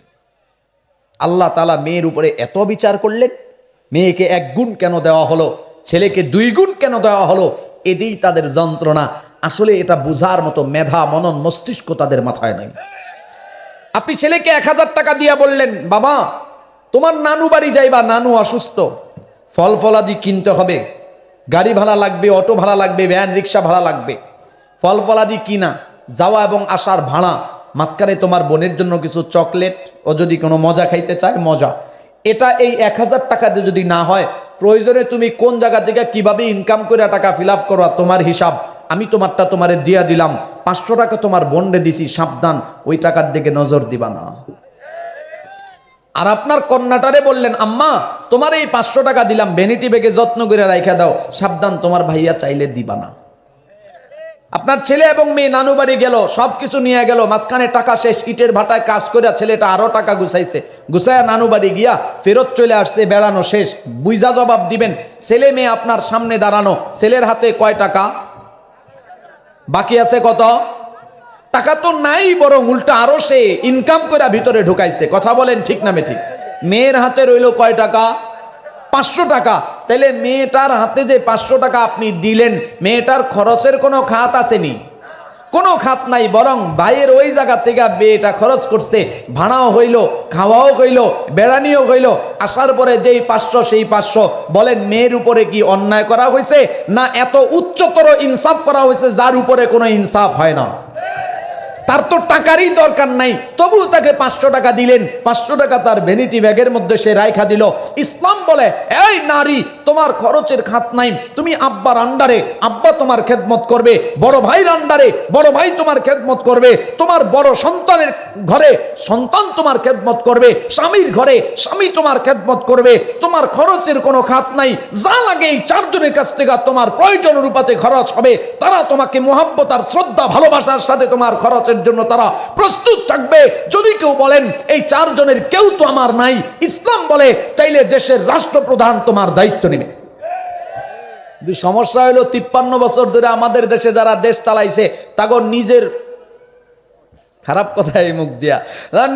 আল্লাহ তাআলা মেয়ের উপরে এত বিচার করলেন, মেয়েকে 1 গুণ কেন দেওয়া হলো, ছেলেকে 2 গুণ কেন দেওয়া হলো? এতেই তাদের যন্ত্রণা। আসলে এটা বোঝার মতো মেধা, মনন, মস্তিষ্ক তাদের মাথায় নাই। আপনি ছেলেকে 1000 টাকা দিয়া বললেন, বাবা তোমার নানু বাড়ি যাইবা, নানু অসুস্থ, ফল ফলাদি কিনতে হবে, গাড়ি ভাড়া লাগবে, অটো ভাড়া লাগবে, ভ্যান রিক্সা ভাড়া লাগবে, ফল ফলাদি কিনা, যাওয়া এবং আসার ভাড়া, মাঝখানে তোমার বোনের জন্য কিছু চকলেট, ও যদি কোনো মজা খাইতে চায় মজা। এটা এই 1000 টাকা দিয়ে যদি না হয়, প্রয়োজনে তুমি কোন জায়গা থেকে কিভাবে ইনকাম করে টাকা ফিল আপ করো তোমার হিসাব, আমি তোমারটা তোমারে দিয়া দিলাম। 500 টাকা তোমার বোনরে দিছি, সাবধান ওই টাকার দিকে নজর দিবা না। আর আপনার কন্যাটারে বললেন, আম্মা তোমার এই 500 টাকা দিলাম, ভ্যানিটি ব্যাগে যত্ন করে রাইখা দাও, সাবধান তোমার ভাইয়া চাইলে দিবা না। আপনার ছেলে এবং মেয়ে নানু বাড়ি গেল, সবকিছু নিয়ে গেল, মাঝখানে টাকা শেষ, ইটের ভাটায় কাজ করে ছেলেটা আরো টাকা গুছাইছে, গুছাইয়া নানু বাড়ি গিয়া ফেরত চলে আসছে, বেড়ানো শেষ, বুঝা জবাব দিবেন। ছেলে মেয়ে আপনার সামনে দাঁড়ানো, ছেলের হাতে কয় টাকা বাকি আছে? কত টাকা তো নাই, বরং উল্টা আরো সে ইনকাম করে ভিতরে ঢুকাইছে। কথা বলেন ঠিক না ঠিক? মেয়ের হাতে রইল কয় টাকা? 500 টাকা। তাইলে মেয়েটার হাতে যে 500 টাকা আপনি দিলেন, মেয়েটার খরচের কোনো খাত আসেনি? কোনো খাত নাই, বরং ভাইয়ের ওই জায়গা থেকে মেয়েটা খরচ করছে, ভাড়াও হইল, খাওয়াও হইল, বেড়ানিও হইল, আসার পরে যেই 500 সেই 500। বলেন মেয়ের উপরে কি অন্যায় করা হয়েছে, না এত উচ্চতর ইনসাফ করা হয়েছে যার উপরে কোনো ইনসাফ হয় না? তার তো টাকারই দরকার নাই, তবু তাকে 500 টাকা দিলেন। 500 টাকা তার ভ্যানিটি ব্যাগের মধ্যে সে রাইখা দিল। ইসলাম বলে, এই নারী, তোমার খরচের খাত নাই, তুমি আব্বার আন্ডারে, আব্বা তোমার খেদমত করবে, বড় ভাইয়ের আন্ডারে, বড় ভাই তোমার খেদমত করবে, তোমার বড় সন্তানের ঘরে সন্তান তোমার খেদমত করবে, স্বামীর ঘরে স্বামী তোমার খেদমত করবে, তোমার খরচের কোনো খাত নাই। যা লাগে এই 4 জনের কাছ থেকে তোমার প্রয়োজন অনুপাতে খরচ হবে। তারা তোমাকে মোহাব্বত আর শ্রদ্ধা ভালোবাসার সাথে তোমার খরচের জন্য তারা প্রস্তুত থাকবে। যদি কেউ বলেন এই 4 জনের কেউ তো আমার নাই, ইসলাম বলে তাইলে দেশের রাষ্ট্রপ্রধান তোমার দায়িত্ব নেবে। সমস্যা হলো 53 বছর ধরে আমাদের দেশে যারা দেশ চালাইছে, তাগর নিজের, খারাপ কথা এই মুখ দিয়া,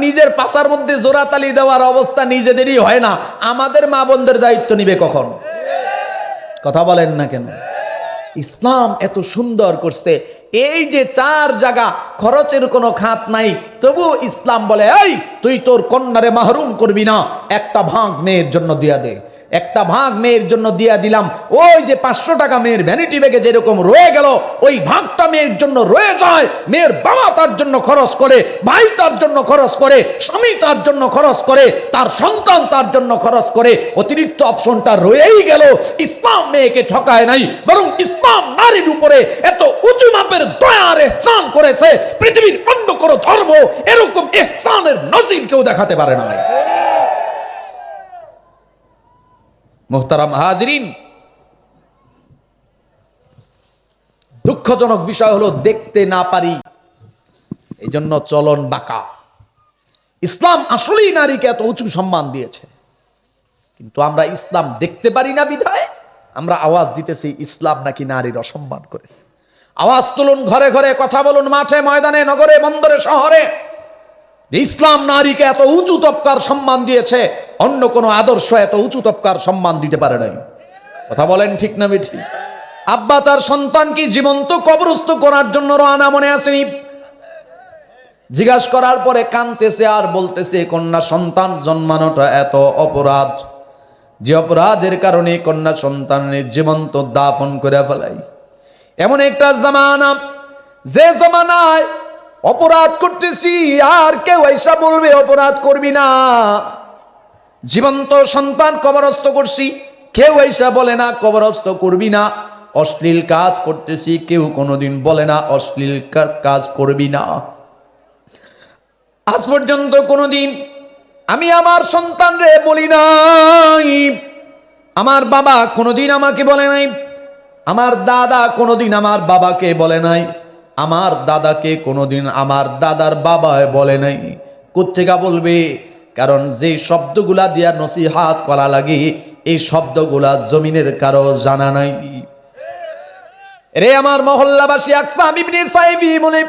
নিজের পাশার মধ্যে জোড়াতালি দেওয়ার অবস্থা নিজেদেরই হয় না, আমাদের মা বোনদের দায়িত্ব নিবে কখন? কথা বলেন না কেন? ইসলাম এত সুন্দর করছে, এই যে 4 জায়গা খরচের কোনো খাত নাই, তবু ইসলাম বলে এই তুই তোর কন্যারে মাহরুম করবি না, একটা ভাগ মেয়ের জন্য দিয়া দে। একটা ভাগ মেয়ের জন্য দিয়া দিলাম। ওই যে 500 টাকা মেয়ের ভ্যানিটি ব্যাগে যেরকম রয়ে গেল, ওই ভাগটা মেয়ের জন্য রয়ে যায়। মেয়ের বাবা তার জন্য খরচ করে, ভাই তার জন্য খরচ করে, স্বামী তার জন্য খরচ করে, তার সন্তান তার জন্য খরচ করে, অতিরিক্ত অপশনটা রয়েই গেল। ইসলাম মেয়েকে ঠকায় নাই, বরং ইসলাম নারীর উপরে এত উঁচু মাপের দয়ার ইহসান করেছে, পৃথিবীর অন্য কোনো ধর্ম এরকম ইহসানের নজির কেউ দেখাতে পারে না। মুহতারাম হাজরিন, দুঃখজনক বিষয় হলো দেখতে না পারি, এই জন্য চলন বাঁকা। ইসলাম আসলেই নারীকে এত উঁচু সম্মান দিয়েছে, কিন্তু আমরা ইসলাম দেখতে পারি না বিধায় আমরা আওয়াজ দিতেছি ইসলাম নাকি নারীর অসম্মান করেছে। আওয়াজ তুলুন, ঘরে ঘরে কথা বলুন, মাঠে ময়দানে, নগরে বন্দরে শহরে, ইসলাম নারীকে এত উঁচু তবকার সম্মান দিয়েছে, অন্য কোন আদর্শ এত উঁচু তবকার সম্মান দিতে পারে নাই। কথা বলেন ঠিক না বেঠি? আব্বা তার সন্তান কি জীবন্ত কবরস্থ করার জন্য রওনা, মনে আসেনি? জিজ্ঞাসা করার পরে কাঁদতেছে আর বলতেছে কন্যা সন্তান জন্মানোটা এত অপরাধ, যে অপরাধের কারণে কন্যা সন্তানের জীবন্ত দাফন করে ফেলাই। এমন একটা জামানা, যে জামানায় অপরাধ করতেছি আর কেউ এসা বলবে অপরাধ করবি না। জীবন্ত সন্তান কবরস্থ করছি, কেউ এসা বলে না কবরস্থ করবি না। অশ্লীল কাজ করতেছি, কেউ কোনোদিন বলে না অশ্লীল কাজ করবি না। আজ পর্যন্ত কোনোদিন আমি আমার সন্তানরে বলি নাই, আমার বাবা কোনোদিন আমাকে বলে নাই, আমার দাদা কোনোদিন আমার বাবাকে বলে নাই, আমার দাদাকে কোনোদিন আমার দাদার বাবা বলে নাই। কোত্থেকে বলবে? কারণ যে শব্দগুলা দিয়া নসিহাত করা লাগে, এই শব্দগুলা জমিনের কারো জানা নাই। রে আমার মহল্লাবাসী, আকসাম ইবনে সাইফি বলে,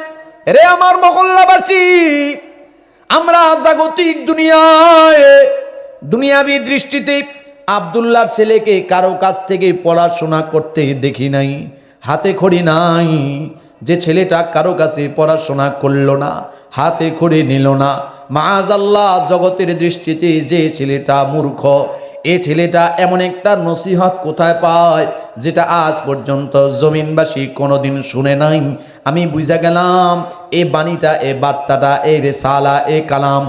রে আমার মহল্লাবাসী, আমরা জাগতিক দুনিয়ায় দুনিয়াবী দৃষ্টিতে আব্দুল্লাহর ছেলেকে কারো কাছ থেকে পড়াশোনা করতে দেখি নাই। হাতে খড়ি নাই, যে ছেলেটা কারো কাছে পড়াশোনা করলো না, হাতে খড়ি নিল না, মাআযাল্লাহ জগতের দৃষ্টিতে যে ছেলেটা মূর্খ, এ ছেলেটা এমন একটা নসিহত কোথায় পায় যেটা আজ পর্যন্ত জমিনবাসী কোনোদিন শুনে নাই। আমি বুঝা গেলাম এই বাণীটা, এই বার্তাটা, এই রিসালা, এই কালাম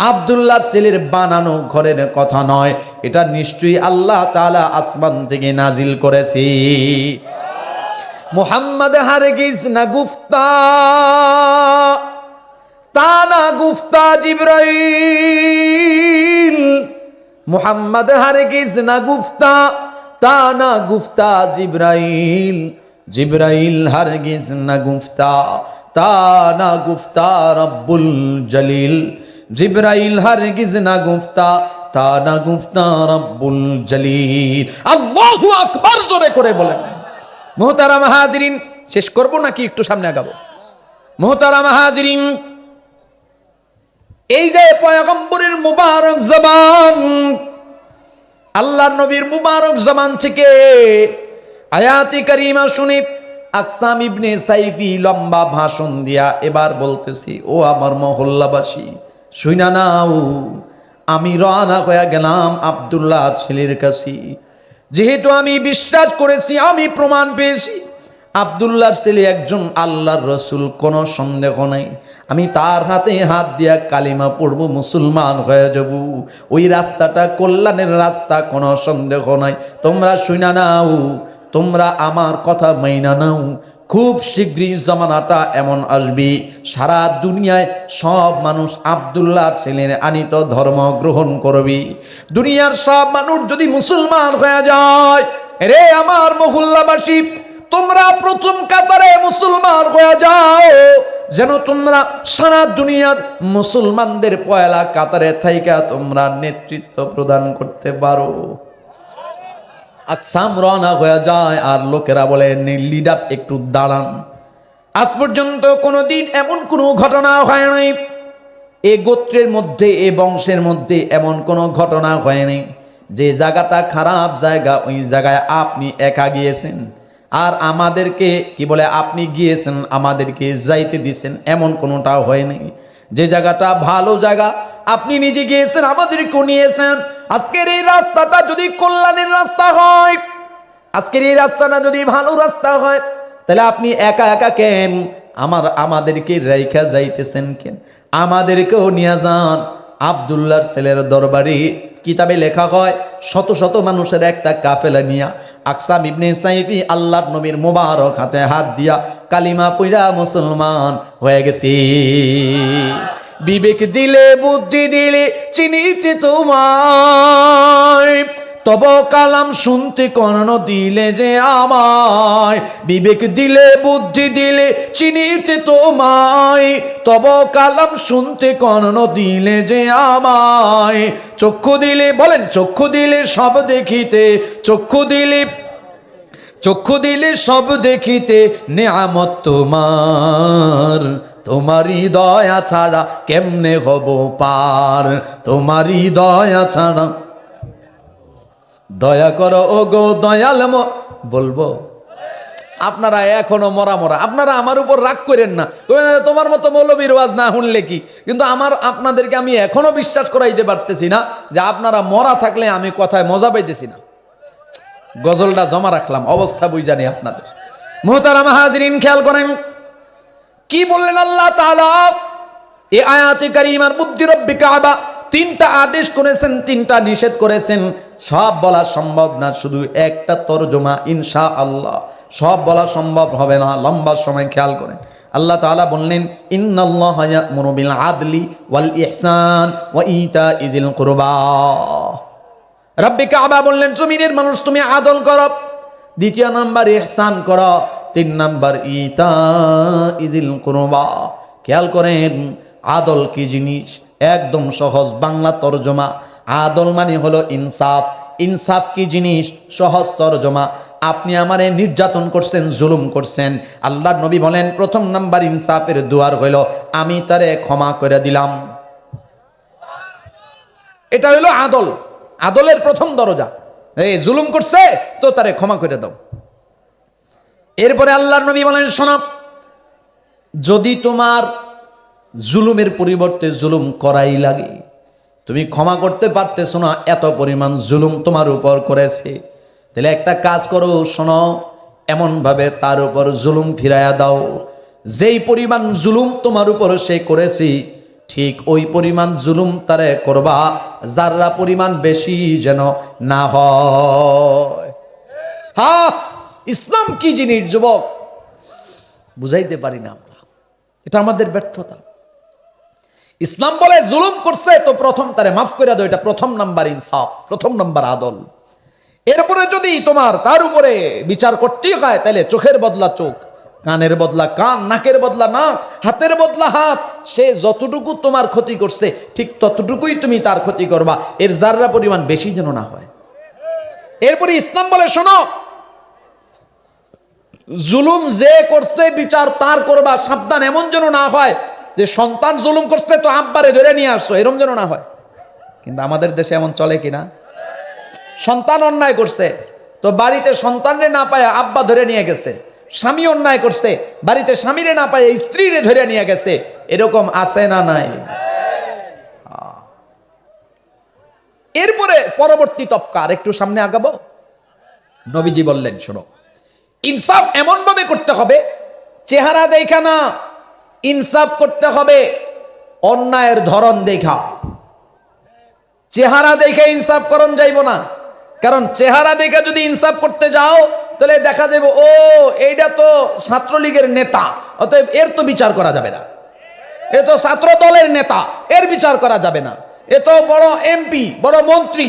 আব্দুল্লাহর ছেলের বানানো ঘরের কথা নয়, এটা নিশ্চয়ই আল্লাহ তাআলা আসমান থেকে নাজিল করেছে। মুহাম্মদ হারগিজ না গুফতা, তা না গুফতা জিবরাইল। মুহাম্মদ হারগিজ না গুফতা, তা না গুফতা জিবরাইল। জিবরাইল হারগিজ না গুফতা, তা না গুফতা রব্বুল জলিল। জিবরাইল হারগিজ না গুফতা, তা না গুফতা রব্বুল জলিল। আল্লাহু আকবার জোরে করে বলেন। মুহতারাম হাজিরিন, শেষ করব নাকি একটু সামনে আগাবো? মুহতারাম হাজিরিন, এই যে পয়গম্বরের মুবারক জবান, আল্লাহর নবীর মুবারক জবান থেকে আয়াতি কারিমা শুনে আকসাম ইবনে সাইফি লম্বা ভাষণ দিয়া এবার বলতেছি, ও আমার মহল্লাবাসী শুইনা নাও, আমি রওনা হয়ে গেলাম আব্দুল্লাহর ছেলের কাছে। যেহেতু আমি বিশ্বাস করেছি, আমি প্রমাণ পেয়েছি আব্দুল্লাহর ছেলে একজন আল্লাহর রসুল, কোনো সন্দেহ নাই। আমি তার হাতে হাত দিয়া কালিমা পড়ব, মুসলমান হয়ে যাব। ওই রাস্তাটা কল্যাণের রাস্তা, কোনো সন্দেহ নাই। তোমরা শুনা নাও, তোমরা আমার কথা মাইনা নাও। খুব শীঘ্রই জামানাটা এমন আসবে, সারা দুনিয়ায় সব মানুষ আব্দুল্লাহর ছেলের আনিত ধর্ম গ্রহণ করবে। দুনিয়ার সব মানুষ যদি মুসলমান হয়ে যায়, রে আমার মহল্লাবাসী, তোমরা প্রথম কাতারে মুসলমান হয়ে যাও, যেন তোমরা সারা দুনিয়ার মুসলমানদের পয়লা কাতারে থাইকা তোমরা নেতৃত্ব প্রদান করতে পারো। আকসাম রওনা হয়ে যায়, আর লোকেরা বলে লিডার একটু দাঁড়ান। আজ পর্যন্ত কোনোদিন এমন কোনো ঘটনা হয় নাই, এ গোত্রের মধ্যে, এ বংশের মধ্যে এমন কোনো ঘটনা হয়নি যে জায়গাটা খারাপ জায়গা, ওই জায়গায় আপনি একা গিয়েছেন আর আমাদেরকে কি বলে আপনি গিয়েছেন আমাদেরকে যাইতে দিয়েছেন, এমন কোনোটা হয়নি। যে জায়গাটা ভালো জায়গা আপনি নিজে গিয়েছেন, আমাদেরকেও নিয়েছেন। আজকের এই রাস্তাটা যদি কল্যাণের রাস্তা হয়, আজকের এই রাস্তাটা যদি ভালো রাস্তা হয়, তাহলে আপনি একা একা কেন আমাদেরকে রাইখা যাইতেছেন কেন? আমাদেরকেও নিয়ে যান। আব্দুল্লাহর ছেলের দরবারে কিতাবে লেখা হয়, শত শত মানুষের একটা কাফেলা নিয়া আকসাম ইবনে সাইফি আল্লাহর নবীর মোবারক হাতে হাত দিয়া কালিমা পইরা মুসলমান হয়ে গেছে। বিবেক দিলে বুদ্ধি দিলে চিনিতে তোমায়, তব কালাম শুনতে কর্ণ দিলে যে আমায়। বিবেক দিলে বুদ্ধি দিলে চিনিতে তোমায়, তব কালাম শুনতে কর্ণ দিলে যে আমায়। চক্ষু দিলে, বলেন চক্ষু দিলে সব দেখিতে, চক্ষু দিলে সব দেখিতে, নেয়ামত তোমার, তোমারই দয়া ছাড়া কেমনে হব পার, তোমারই দয়া ছাড়া। দয়া করো ও গো দয়াল, বলবো আপনারা এখনো মরা মরা, আপনারা আমার উপর রাগ করেন না, তোমার মতো মৌলবীর ওয়াজ না শুনলে কি, কিন্তু আপনাদেরকে আমি এখনো বিশ্বাস করাইতে পারতেছি না যে আপনারা মরা থাকলে আমি কথায় মজা পাইতেছি না। গজলটা জমা রাখলাম, অবস্থা বুঝানি আপনাদের। মুহতারাম হাজিরিন, খেয়াল করেন কি বললেন আল্লাহ তাআলা এই আয়াতে কারিমার মধ্যে। রব্বি কাবা, তিনটা আদেশ করেছেন, তিনটা নিষেধ করেছেন। সব বলা সম্ভব না, শুধু একটা তরজমা ইনশাআল্লাহ। সব বলা সম্ভব হবে না, লম্বা সময়। খেয়াল করেন আল্লাহ তাআলা বললেন ইন্নাল্লাহা ইয়া'মুরু বিল আদলি ওয়াল ইহসান ওয়া ইতা'i যিল কুরবা। রব্বি কাবা বললেন জমিনের মানুষ তুমি আদল করো, দ্বিতীয় নাম্বার ইহসান করো, তিন নাম্বার ইতা'i যিল কুরবা। খেয়াল করেন আদল কি জিনিস, একদম সহজ বাংলা তরজমা। আদল মানে হলো ইনসাফ। ইনসাফ কি জিনিস, সহজ তরজমা। আপনি আমারে নির্যাতন করছেন, জুলুম করছেন, আল্লাহর নবী বলেন প্রথম নাম্বার ইনসাফের দুয়ার হইল আমি তারে ক্ষমা করে দিলাম। এটা হইল আদল, আদলের প্রথম দরজা। এই জুলুম করছে তো তারে ক্ষমা করে দাও। এরপরে আল্লাহর নবী বলেন শোনো, যদি তোমার জুলুমের পরিবর্তে জুলুম করাই লাগে, তুমি ক্ষমা করতে পারতেছো না, এত পরিমাণ জুলুম তোমার উপর করেছে, তাহলে একটা কাজ করো, শোনো, এমনভাবে তার উপর জুলুম ফিরাইয়া দাও, যেই পরিমাণ জুলুম তোমার উপর সে করেছে ঠিক ওই পরিমাণ জুলুম তারে করবা, যারা পরিমাণ বেশি যেন না হয়। হ্যাঁ, ইসলাম কি জিনিস যুবক বুঝাইতে পারি না আমরা, এটা আমাদের ব্যর্থতা। ইসলাম বলে জুলুম করছে তো প্রথম তারে মাফ করে দাও, এটা প্রথম নাম্বার ইনসাফ, প্রথম নাম্বার আদল। এরপরে যদি তোমার তার উপরে বিচার করতেই হয়, তাহলে চোখের বদলা চোখ, কানের বদলা কান, নাকের বদলা নাক, হাতের বদলা হাত। সে যতটুকু তোমার ক্ষতি করছে ঠিক ততটুকুই তুমি তার ক্ষতি করবা, এর যাররা পরিমাণ বেশি যেন না হয়। এরপরে ইসলাম বলে শোনো, জুলুম যে করছে বিচার তার করবা, সাবধান এমন যেন না হয় যে সন্তান জুলুম করছে তো আব্বারে ধরে নিয়ে আসছো, এরম যেন না হয়। কিন্তু আমাদের দেশে এমন চলে কিনা, সন্তান অন্যায় করছে তো বাড়িতে সন্তানরে না পায় আব্বা ধরে নিয়ে গেছে, স্বামী অন্যায় করছে বাড়িতে স্বামীরে না পায় স্ত্রীরে ধরে নিয়ে গেছে, এরকম আছে না নাই? এরপরে পরবর্তী তবকা, আর একটু সামনে আগাবো। নবীজি বললেন শোনো, ইনসাফ এমন ভাবে করতে হবে, চেহারা দেখা না, ইনসাফ করতে হবে অন্যায়ের ধরন দেখা। চেহারা দেখে ইনসাফ করন যাইব না, কারণ চেহারা দেখে যদি ইনসাফ করতে যাও তাহলে দেখা যাবে ও এইটা তো ছাত্রলীগের নেতা, অতএব এর তো বিচার করা যাবে না, এ তো ছাত্র দলের নেতা, এর বিচার করা যাবে না, এ তো বড় এমপি বড় মন্ত্রী,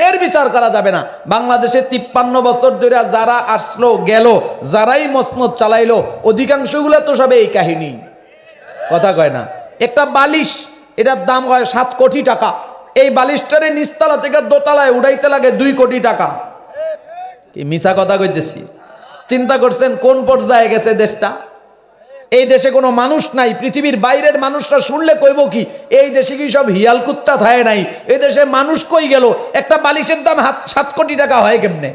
এর বিচার করা যাবে না। বাংলাদেশে 53 বছর ধরে যারা আসলো গেল, যারাই মসনদ চালাইলো, অধিকাংশগুলো তো সব এই কাহিনী। কথা কয় না, একটা বালিশ এটার দাম হয় 7 কোটি টাকা, এই বালিশটারে নিচতলা থেকে দোতলায় উড়াইতে লাগে 2 কোটি টাকা। কি মিছা কথা কইতেছি? চিন্তা করছেন কোন পর্যায়ে গেছে দেশটা? এই দেশে কোনো মানুষ নাই, পৃথিবীর বাইরের মানুষরা শুনলে কইব কি এই দেশে কি সব হিয়াল কুত্তা থাকে নাই? এই দেশে মানুষ কই গেল? একটা বালিশের দাম 7 কোটি টাকা হয় কেমনে?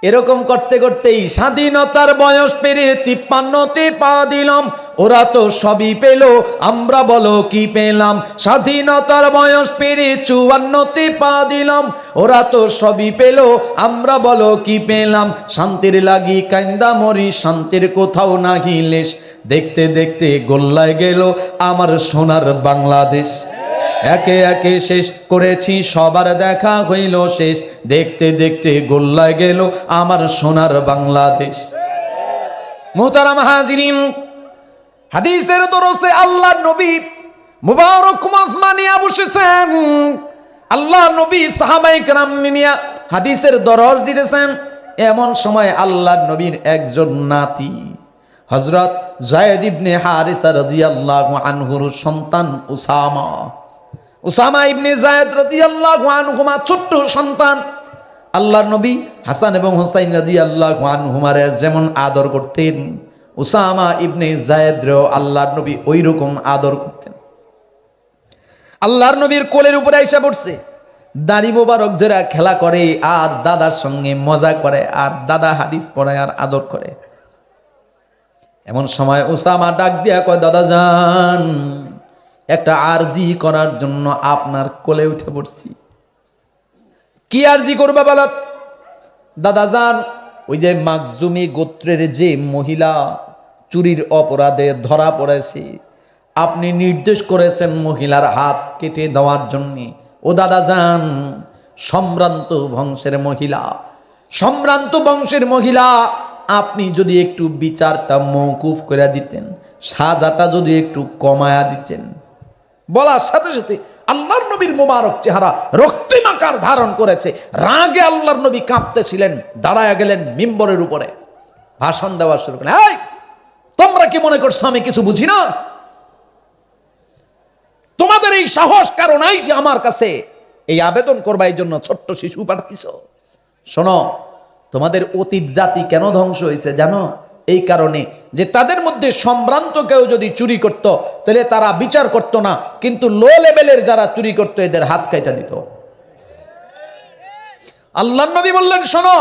এরকম করতে করতেই স্বাধীনতার বয়স পেরে 53তে পা দিলাম, ওরা তো সবই পেল, আমরা বলো কি পেলাম? স্বাধীনতার বয়স পেরে 54তে পা দিলাম, ওরা তো সবই পেল, আমরা বলো কি পেলাম? শান্তির লাগি কান্দা মরি, শান্তির কোথাও না হিলেশ, দেখতে দেখতে গোল্লায় গেল আমার সোনার বাংলাদেশ। একে একে শেষ করেছি সবার দেখা হইল শেষ, দেখতে দেখতে গোল্লায় গেল আমার সোনার বাংলাদেশ। মুহতারাম হাজিরিন, হাদিসের দরসে আল্লাহর নবী মুবারক মাজমা নিয়ে বসেছেন। আল্লাহ নবী সাহাবায়ে কেরাম নিয়ে হাদিসের দরস দিতেছেন। এমন সময় আল্লাহর নবীর একজন নাতি হযরত যায়েদ ইবনে হারিসা রাদিয়াল্লাহু আনহুর সন্তান উসামা ইবনে যায়েদ রাদিয়াল্লাহু আনহুমা ছোট্ট সন্তান। আল্লাহর নবী হাসান এবং হুসাইন রাদিয়াল্লাহু আনহুমারে যেমন আদর করতেন, উসামা ইবনে যায়েদরেও আল্লাহর নবী ওই রকম আদর করতেন। আল্লাহর নবীর কোলের উপরে আইসা পড়ছে, দাড়ি মোবারক যারা খেলা করে আর দাদার সঙ্গে মজা করে আর দাদা হাদিস পড়ায় আর আদর করে। এমন সময় উসামা ডাক দিয়া কয়, দাদা যান, একটা আরজি করার জন্য আপনার কোলে উঠে পড়ছি। কি আরজি করবে বলো? দাদা যান, ওই যে মাকজুমি গোত্রের যে মহিলা চুরির অপরাধে ধরা পড়েছে, আপনি নির্দেশ করেছেন মহিলার হাত কেটে দেওয়ার জন্য। ও দাদা যান, সম্ভ্রান্ত বংশের মহিলা, সম্ভ্রান্ত বংশের মহিলা, আপনি যদি একটু বিচারটা মওকুফ করে দিতেন, সাজাটা যদি একটু কমায়া দিতেন। বলার সাথে সাথে আল্লাহর নবীর মোবারক চেহারা রক্তিম আকার ধারণ করেছে। রাগে আল্লাহর নবী কাঁপতেছিলেন, দাঁড়ায়া গেলেন মিম্বরের উপরে, ভাষণ দেওয়া শুরু করলেন। এই, তোমরা কি মনে করছো আমি কিছু বুঝি না? তোমাদের এই সাহস কারণ নাই যে আমার কাছে এই আবেদন করবা, এই জন্য ছোট্ট শিশু পাঠাইছ? শোনো, তোমাদের অতীত জাতি কেন ধ্বংস হয়েছে জানো? এই কারণে যে তাদের মধ্যে সম্ভ্রান্ত কেউ যদি চুরি করত, তাহলে তারা বিচার করত না, কিন্তু লো লেভেলের যারা চুরি করত এদের হাত কাটা দিত। আল্লাহর নবী বললেন, শোনো,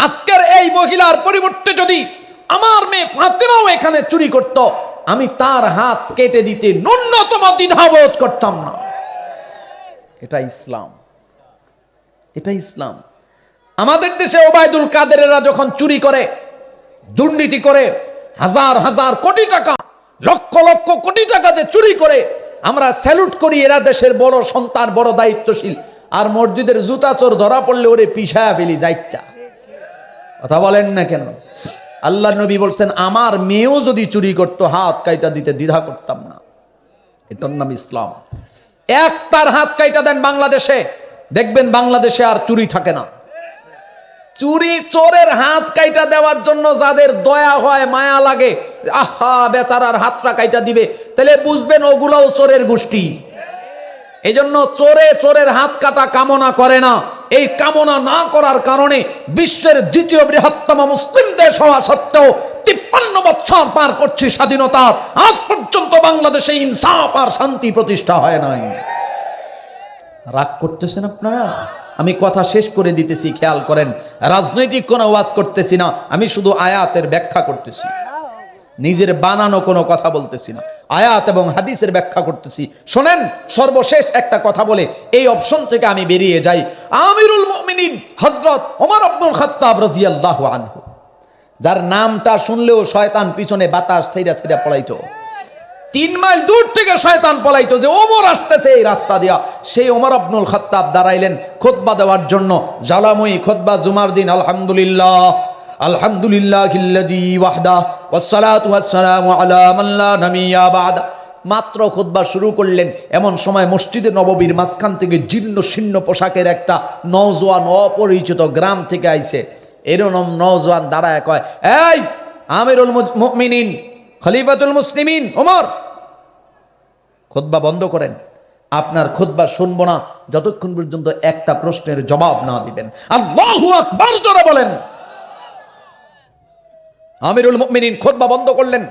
আজকের এই মহিলার পরিবর্তে যদি আমার মেয়ে ফাতেমাও এখানে চুরি করত, আমি তার হাত কেটে দিতে ন্যূনতম দ্বিধাবোধ করতাম না। এটা ইসলাম, এটা ইসলাম। আমাদের দেশে ওবায়দুল কাদেরেরা যখন চুরি করে, দুর্নীতি করে, হাজার হাজার কোটি টাকা, লক্ষ লক্ষ কোটি টাকা যে চুরি করে, আমরা স্যালুট করি, এরা দেশের বড় সন্তান, বড় দায়িত্বশীল। আর মসজিদের জুতা চোর ধরা পড়লে ওরে পিছায়া ফেলি যাইটা। কথা বলেন না কেন? আল্লাহ নবী বলছেন, আমার মেয়েও যদি চুরি করতো হাত কাইটা দিতে দ্বিধা করতাম না। এটার নাম ইসলাম। একটার হাত কাইটা দেন বাংলাদেশে, দেখবেন বাংলাদেশে আর চুরি থাকে না। চুরি চোরের হাত কাইটা দেওয়ার জন্য যাদের দয়া হয়, মায়া লাগে, আহা বেচারার হাতটা কাইটা দিবে, তাহলে বুঝবেন ওগুলোও চোরের গোষ্ঠী। এই জন্য চোরের হাত কাটা কামনা করে না। এই কামনা না করার কারণে বিশ্বের দ্বিতীয় বৃহত্তম মুসলিম দেশ হওয়া সত্ত্বেও 53 বছর পার করছে স্বাধীনতার, আজ পর্যন্ত বাংলাদেশে ইনসাফ আর শান্তি প্রতিষ্ঠা হয় নাই। রাগ করতেছেন আপনারা? আমি কথা শেষ করে দিতেছি, খেয়াল করেন। রাজনৈতিক কোনো ওয়াজ করতেছি না, আমি শুধু আয়াতের ব্যাখ্যা করতেছি, নিজের বানানো কোনো কথা বলতেছি না, আয়াত এবং হাদিসের ব্যাখ্যা করতেছি। শোনেন, সর্বশেষ একটা কথা বলে এই অপশন থেকে আমি বেরিয়ে যাই। আমিরুল মুমিনিন হযরত ওমর ইবনুল খাত্তাব রাদিয়াল্লাহু আনহু, যার নামটা শুনলেও শয়তান পিছনে বাতাস ছেড়া ছেড়া পলাইতো। 3 মাইল দূর থেকে শয়তান পলাইতো যে ওমর আসতেছে এই রাস্তা দিয়া। সেই ওমর ইবনুল খাত্তাব দাঁড়াইলেন খুতবা দেওয়ার জন্য। জ্বালাময়ী খুতবা, জুমার দিন। আলহামদুলিল্লাহ আলহামদুলিল্লাহিল্লাযী ওয়াহদা ওয়াসসালাতু ওয়াসসালামু আলা মান লা নাবিয়্যা বা'দা। মাত্র খুতবা শুরু করলেন, এমন সময় মসজিদে নববীর মাঝখান থেকে জীর্ণ শীর্ণ পোশাকের একটা নওজোয়ান, অপরিচিত গ্রাম থেকে আইছে। এরকম নওজোয়ান দাঁড়ায় কয়, এই আমিরুল মুমিনিন খলিফাতুল মুসলিমিন ওমর, খুতবা বন্ধ করেন, আপনার খুতবা শুনবো না যতক্ষণ পর্যন্ত একটা প্রশ্নের জবাব না দিবেন। আল্লাহু আকবার জোরে বলেন। আমিরুল মুমিনিন খুতবা বন্ধ করলেন।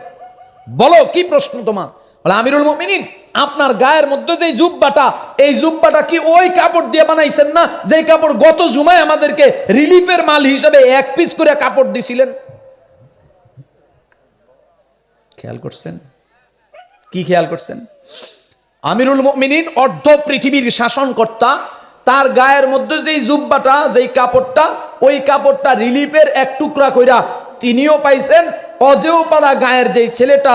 বলো কি প্রশ্ন তোমার? বলে, আমিরুল মুমিনিন, আপনার গায়ের মধ্যে যে জুব্বাটা, এই জুব্বাটা কি ওই কাপড় দিয়ে বানাইছেন না যে কাপড় গত জুমায় আমাদেরকে রিলিফের মাল হিসেবে 1 পিস করে কাপড় দিছিলেন? খেয়াল করছেন? কি খেয়াল করছেন? আমিরুল মুমিনিন অর্ধ পৃথিবীর শাসনকর্তা, তার গায়ের মধ্যে যেই জুব্বাটা, যেই কাপড়টা, ওই কাপড়টা রিলিফের 1 টুকরা কইরা তিনিও পাইছেন। অজেও পাড়া গায়ের যেই ছেলেটা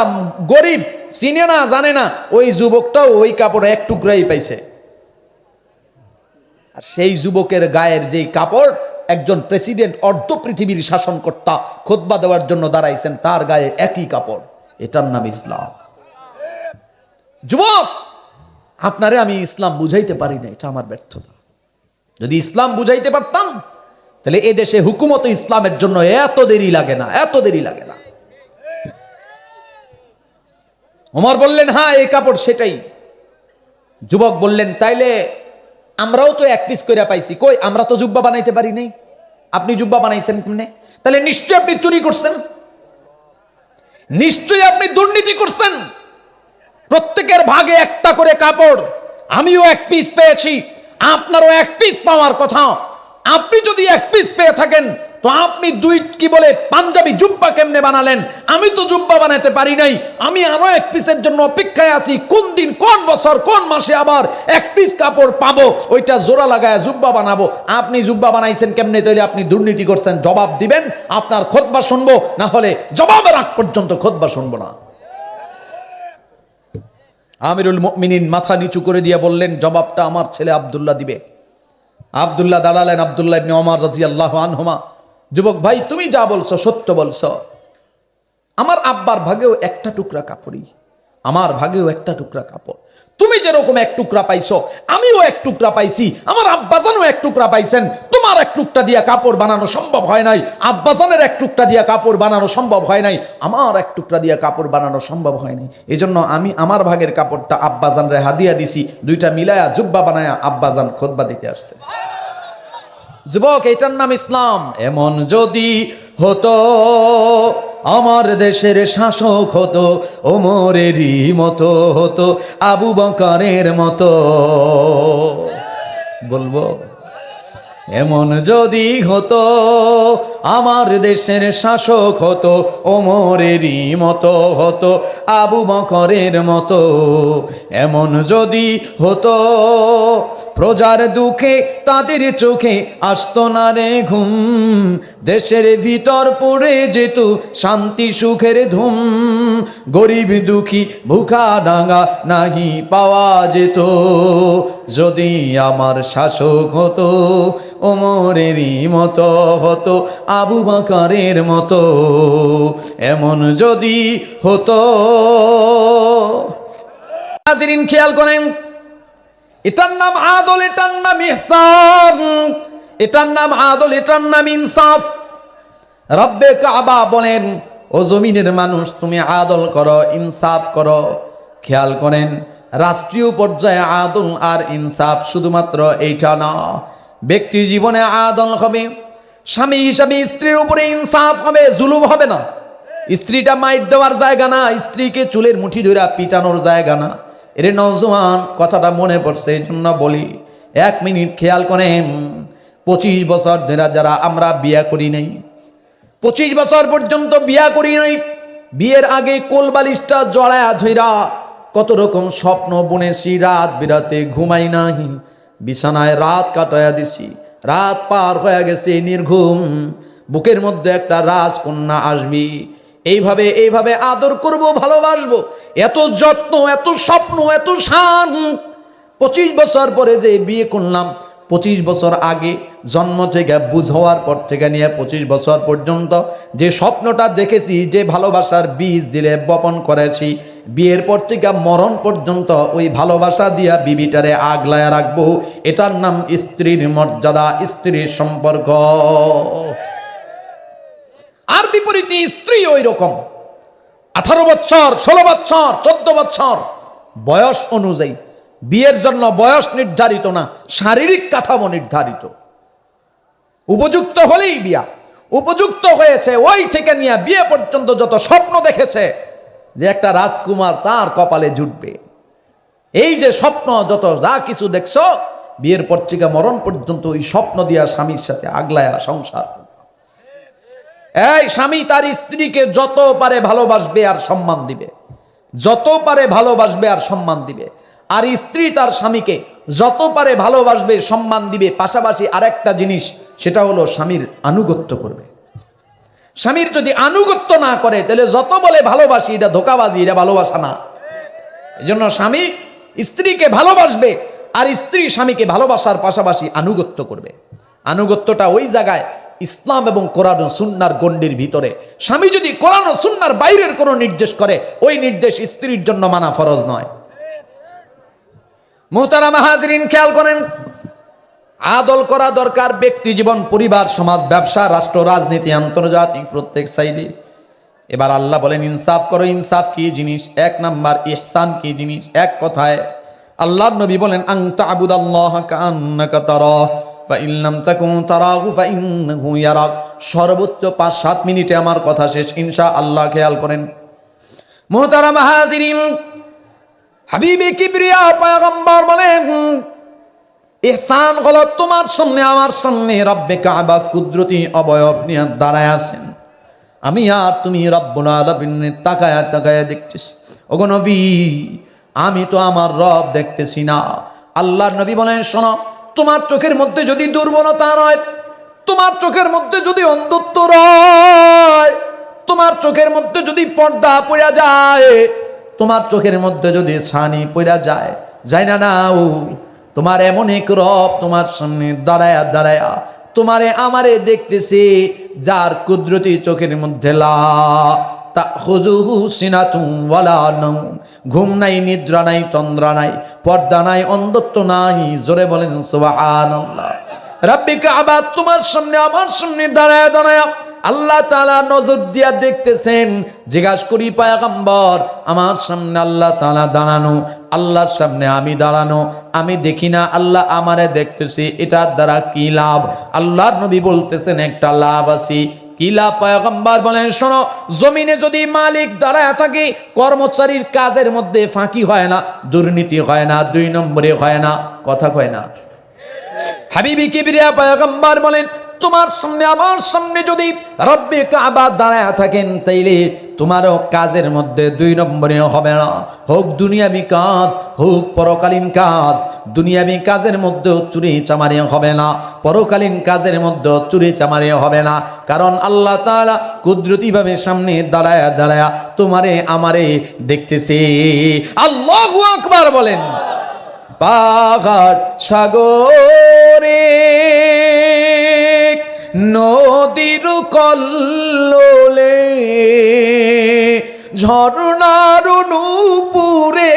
গরিব, চিনে না জানে না, ওই যুবকটাও ওই কাপড় 1 টুকরাই পাইছে। আর সেই যুবকের গায়ের যেই কাপড়, একজন প্রেসিডেন্ট, অর্ধ পৃথিবীর শাসনকর্তা খুতবা দেওয়ার জন্য দাঁড়াইছেন, তার গায়ে একই কাপড়। এটার নাম ইসলাম। যুবক, আপনারে আমি ইসলাম বুঝাইতে পারি না, এটা আমার ব্যর্থতা। যদি ইসলাম বুঝাইতে পারতাম, তাহলে এ দেশে হুকুমত ইসলামের জন্য এত দেরি লাগে না, এত দেরি লাগে না। ওমর বললেন, হ্যাঁ এই কাপড় সেটাই। যুবক বললেন, তাইলে আমরাও তো 1 পিস করে পাইছি। কই, আমরা তো জুব্বা বানাইতে পারি নাই। আপনি জুব্বা বানাইছেন কেমনে? তাহলে নিশ্চয়ই আপনি চুরি করছেন, নিশ্চয়ই আপনি দুর্নীতি করছেন। প্রত্যেকের ভাগে একটা করে কাপড়, আমিও 1 পিস পেয়েছি, আপনারও এক পিস পাওয়ার কথা। আপনি যদি এক পিস পেয়ে থাকেন তো আপনি দুই কি বলে পাঞ্জাবি জুব্বা কেমনে বানালেন? আমি তো জুব্বা বানাতে পারি নাই, আমি আরো এক পিসের জন্য অপেক্ষায় আছি। কোন দিন, কোন বছর, কোন মাসে আবার এক পিস কাপড় পাবো, ওইটা জোড়া লাগায় জুব্বা বানাবো। আপনি জুব্বা বানাইছেন কেমনে? তাইলে আপনি দুর্নীতি করছেন। জবাব দিবেন, আপনার খুতবা শুনবো, না হলে জবাবের আগ পর্যন্ত খুতবা শুনবো না। আমিরুল মুমিনিন মাথা নিচু করে দিয়ে বললেন, জবাবটা আমার ছেলে আব্দুল্লাহ দিবে। আব্দুল্লাহ দাঁড়ালেন, আব্দুল্লাহ ইবনে ওমর রাদিয়াল্লাহু আনহুমা। যুবক ভাই, তুমি যা বলছো সত্য বলছো। আমার আব্বার ভাগেও একটা টুকরা কাপড়ই, আমার ভাগেও একটা টুকরা কাপড়। তুমি যেরকম এক টুকরা পাইছো, আমিও এক টুকরা পাইছি, আমার আব্বাজানও এক টুকরা পাইছেন। তোমার এক টুকরা দিয়া কাপড় বানানো সম্ভব হয় নাই, আব্বাজানের এক টুকরা দিয়া কাপড় বানানো সম্ভব হয় নাই, আমার এক টুকরা দিয়া কাপড় বানানো সম্ভব হয় নাই। এজন্য আমি আমার ভাগের কাপড়টা আব্বাজানরে হাদিয়া দিছি, দুইটা মিলায়া জুব্বা বানায়া আব্বাজান খুতবা দিতে আসছে। যুবক, এটার নাম ইসলাম। এমন যদি হতো আমার দেশের শাসক হতো ওমরেরই মতো হতো, আবু বকরের মতো। বলবো, এমন যদি হতো আমার দেশের শাসক হতো ওমরেরই মতো হতো, আবু বকরের মতো। এমন যদি হতো প্রজার দুঃখে তাদের চোখে আসতো না রে ঘুম, দেশের ভিতর পড়ে যেত শান্তি সুখের ধুম, গরিব দুঃখী ভুখা ডাঙা নাহি পাওয়া যেত, যদি আমার শাসক হতো ওমরেরই মতো হতো, আবু বকরের মতো। এমন যদি হতো। হাজিরিন, খেয়াল করেন, এটার নাম আদল, এটার নাম ইহসান, এটার নাম আদল, এটার নাম ইনসাফ। রব্বে কাবা বলেন, ও জমিনের মানুষ, তুমি আদল করো, ইনসাফ করো। খেয়াল করেন, রাষ্ট্রীয় পর্যায়ে আদল আর ইনসাফ শুধুমাত্র এইটা না, ব্যক্তি জীবনে আদল হবে, স্বামী হিসাবে স্ত্রীর উপরে ইনসাফ হবে, জুলুম হবে না। স্ত্রীটা মাইর দেওয়ার জায়গা না, স্ত্রীকে চুলের মুঠি ধরে পিটানোর জায়গা না। এরে নওজোয়ান, কথাটা মনে পড়ছে এই জন্য বলি, 1 মিনিট খেয়াল করেন। 25 বছর ধরে যারা আমরা বিয়া করি নাই, 25 বছর পর্যন্ত বিয়া করি নাই, বিয়ের আগে কোলবালিশটা জড়ায়া ধইরা কত রকম স্বপ্ন বুনেছি, রাত বিরাতে ঘুমাই নাই, বিছানায় রাত কাটায়া দিছি, রাত পার হয়ে গেছে নির্ঘুম, বুকের মধ্যে একটা রাজকন্যা আসবি, এইভাবে এইভাবে আদর করব, ভালোবাসবো, এত যত্ন, এত স্বপ্ন, এত শান। 25 বছর পরে যে বিয়ে করলাম, 25 বছর আগে জন্ম থেকে বুঝ হওয়ার পর থেকে নিয়ে 25 বছর পর্যন্ত যে স্বপ্নটা দেখেছি, যে ভালোবাসার বীজ দিলে বপন করেছি, বিয়ের পর থেকে মরণ পর্যন্ত ওই ভালোবাসা দিয়া বিবিটারে আগলায় রাখবো। এটার নাম স্ত্রীর মর্যাদা, স্ত্রীর সম্পর্ক। আর বিপরীতে স্ত্রী ওই রকম 18 বছর, 16 বছর, 14 বছর বয়স অনুযায়ী, বিয়ের জন্য বয়স নির্ধারিত না, শারীরিক কাঠামো নির্ধারিত। উপযুক্ত হলেই বিয়া, উপযুক্ত হয়েছে, ওই থেকে নিয়ে বিয়ে পর্যন্ত যত স্বপ্ন দেখেছে যে একটা রাজকুমার তার কপালে জুটবে, এই যে স্বপ্ন, যত যা কিছু দেখছো, বিয়ের পর থেকে মরণ পর্যন্ত ওই স্বপ্ন দিয়া স্বামীর সাথে আগলায়া সংসার। এই স্বামী তার স্ত্রীকে যত পারে ভালোবাসবে আর সম্মান দিবে, যত পারে ভালোবাসবে আর সম্মান দিবে। আর স্ত্রী তার স্বামীকে যত পারে ভালোবাসবে, সম্মান দিবে। পাশাপাশি আরেকটা জিনিস, সেটা হলো স্বামীর আনুগত্য করবে। স্বামীর যদি আনুগত্য না করে, তাহলে যত বলে ভালোবাসি, এটা ধোঁকাবাজি, এটা ভালোবাসা না। এজন্য স্বামী স্ত্রীকে ভালোবাসবে, আর স্ত্রী স্বামীকে ভালোবাসার পাশাপাশি আনুগত্য করবে। আনুগত্যটা ওই জায়গায় ইসলাম এবং কোরআন ও সুন্নাহর গণ্ডির ভিতরে। স্বামী যদি কোরআন ও সুন্নাহর বাইরের কোনো নির্দেশ করে, ওই নির্দেশ স্ত্রীর জন্য মানা ফরজ নয়। মুহতারাম হাজরিন, খেয়াল করেন, আদল করা দরকার ব্যক্তি জীবন, পরিবার, সমাজ, ব্যবসা, রাষ্ট্র, রাজনীতি, আন্তর্জাতিক প্রত্যেক সাইডে। এবার আল্লাহ বলেন ইনসাফ করো। ইনসাফ কি জিনিস? 1 নাম্বার ইহসান কি জিনিস? এক কথায় আল্লাহর নবী বলেন, আন তা'বুদাল্লাহা কাআন্নাকা তারাহু ফা ইন লাম তাকুন তারাহু ফা ইন্নাহু ইয়ারাক। সর্বোচ্চ 5-7 মিনিটে আমার কথা শেষ ইনশাআল্লাহ। খেয়াল করেন মুহতারাম হাজিরিন, হাবিবে কিবরিয়া পয়গম্বর বলেন, ইহসান হলো তোমার সামনে আমার সামনে রব্বে কাবা কুদরতি অবয়ব নিয়ে দাঁড়ায় আছেন, আমি আর তুমি রব্বুল আলামিন তাকায়া তাকায়া দেখতেছি। ওগো নবী, আমি তো আমার রব দেখতেছি না। আল্লাহর নবী বলেন, শোনো, তোমার চোখের মধ্যে যদি দুর্বলতা রয়, তোমার চোখের মধ্যে যদি অন্ধত্ব রয়, তোমার চোখের মধ্যে যদি পর্দা পড়া যায়, তোমার চোখের মধ্যে যদি ছানি পড়া যায়, যায় না নাও, তোমার এমন এক রব তোমার সামনে দাঁড়ায়া দাঁড়ায়া তোমারে আমারে দেখতেছে, যার কুদরতি চোখের মধ্যে লা তাখুযুহু সিনাতুন ওয়ালা নাওম, ঘুম নাই, নিদ্রা নাই, তন্দ্রা নাই, পর্দা নাই, অন্ধত্ব নাই। জোরে বলেন সুবহানাল্লাহ। রব্বে কাবা তোমার সামনে আমার সামনে দাঁড়ায়া দাঁড়ায়া আল্লাহ তাআলা নজর দিয়া দেখতেছেন। জিজ্ঞাসা করি, পয়গম্বর, আমার সামনে আল্লাহ তাআলা দাঁড়ানো, আল্লাহর সামনে আমি দাঁড়ানো, আমি দেখি না, আল্লাহ আমারে দেখতেছি, এটার দ্বারা কি লাভ? আল্লাহর নবী বলতেছেন, একটা লাভ আছে। কি লাভ? পয়গম্বর বলেন, শোনো, জমিনে যদি মালিক দাঁড়ায় থাকে, কর্মচারীর কাজের মধ্যে ফাঁকি হয় না, দুর্নীতি হয় না, 2 নম্বরে হয় না, কথা কয় না। হাবিবি কিবরিয়া পয়গম্বর বলেন, তোমার সামনে আমার সামনে যদি রব্বে কাবা দাঁড়ায় থাকেন, তাইলে তোমারও কাজের মধ্যে 2 নম্বরে হবে না, হোক দুনিয়াবি কাজ, হোক পরকালীন কাজ। দুনিয়াবি কাজের মধ্যেও চুরি চামারি হবে না, পরকালীন কাজের মধ্যেও চুরি চামারি হবে না। কারণ আল্লাহ তাআলা কুদরতিভাবে সামনে দাঁড়ায়া দাঁড়ায়া তোমারে আমারে দেখতেছে। আল্লাহু আকবার বলেন। পাহাড় সাগরে নদীর কল্লোলে ঝর্ণার নূপুরে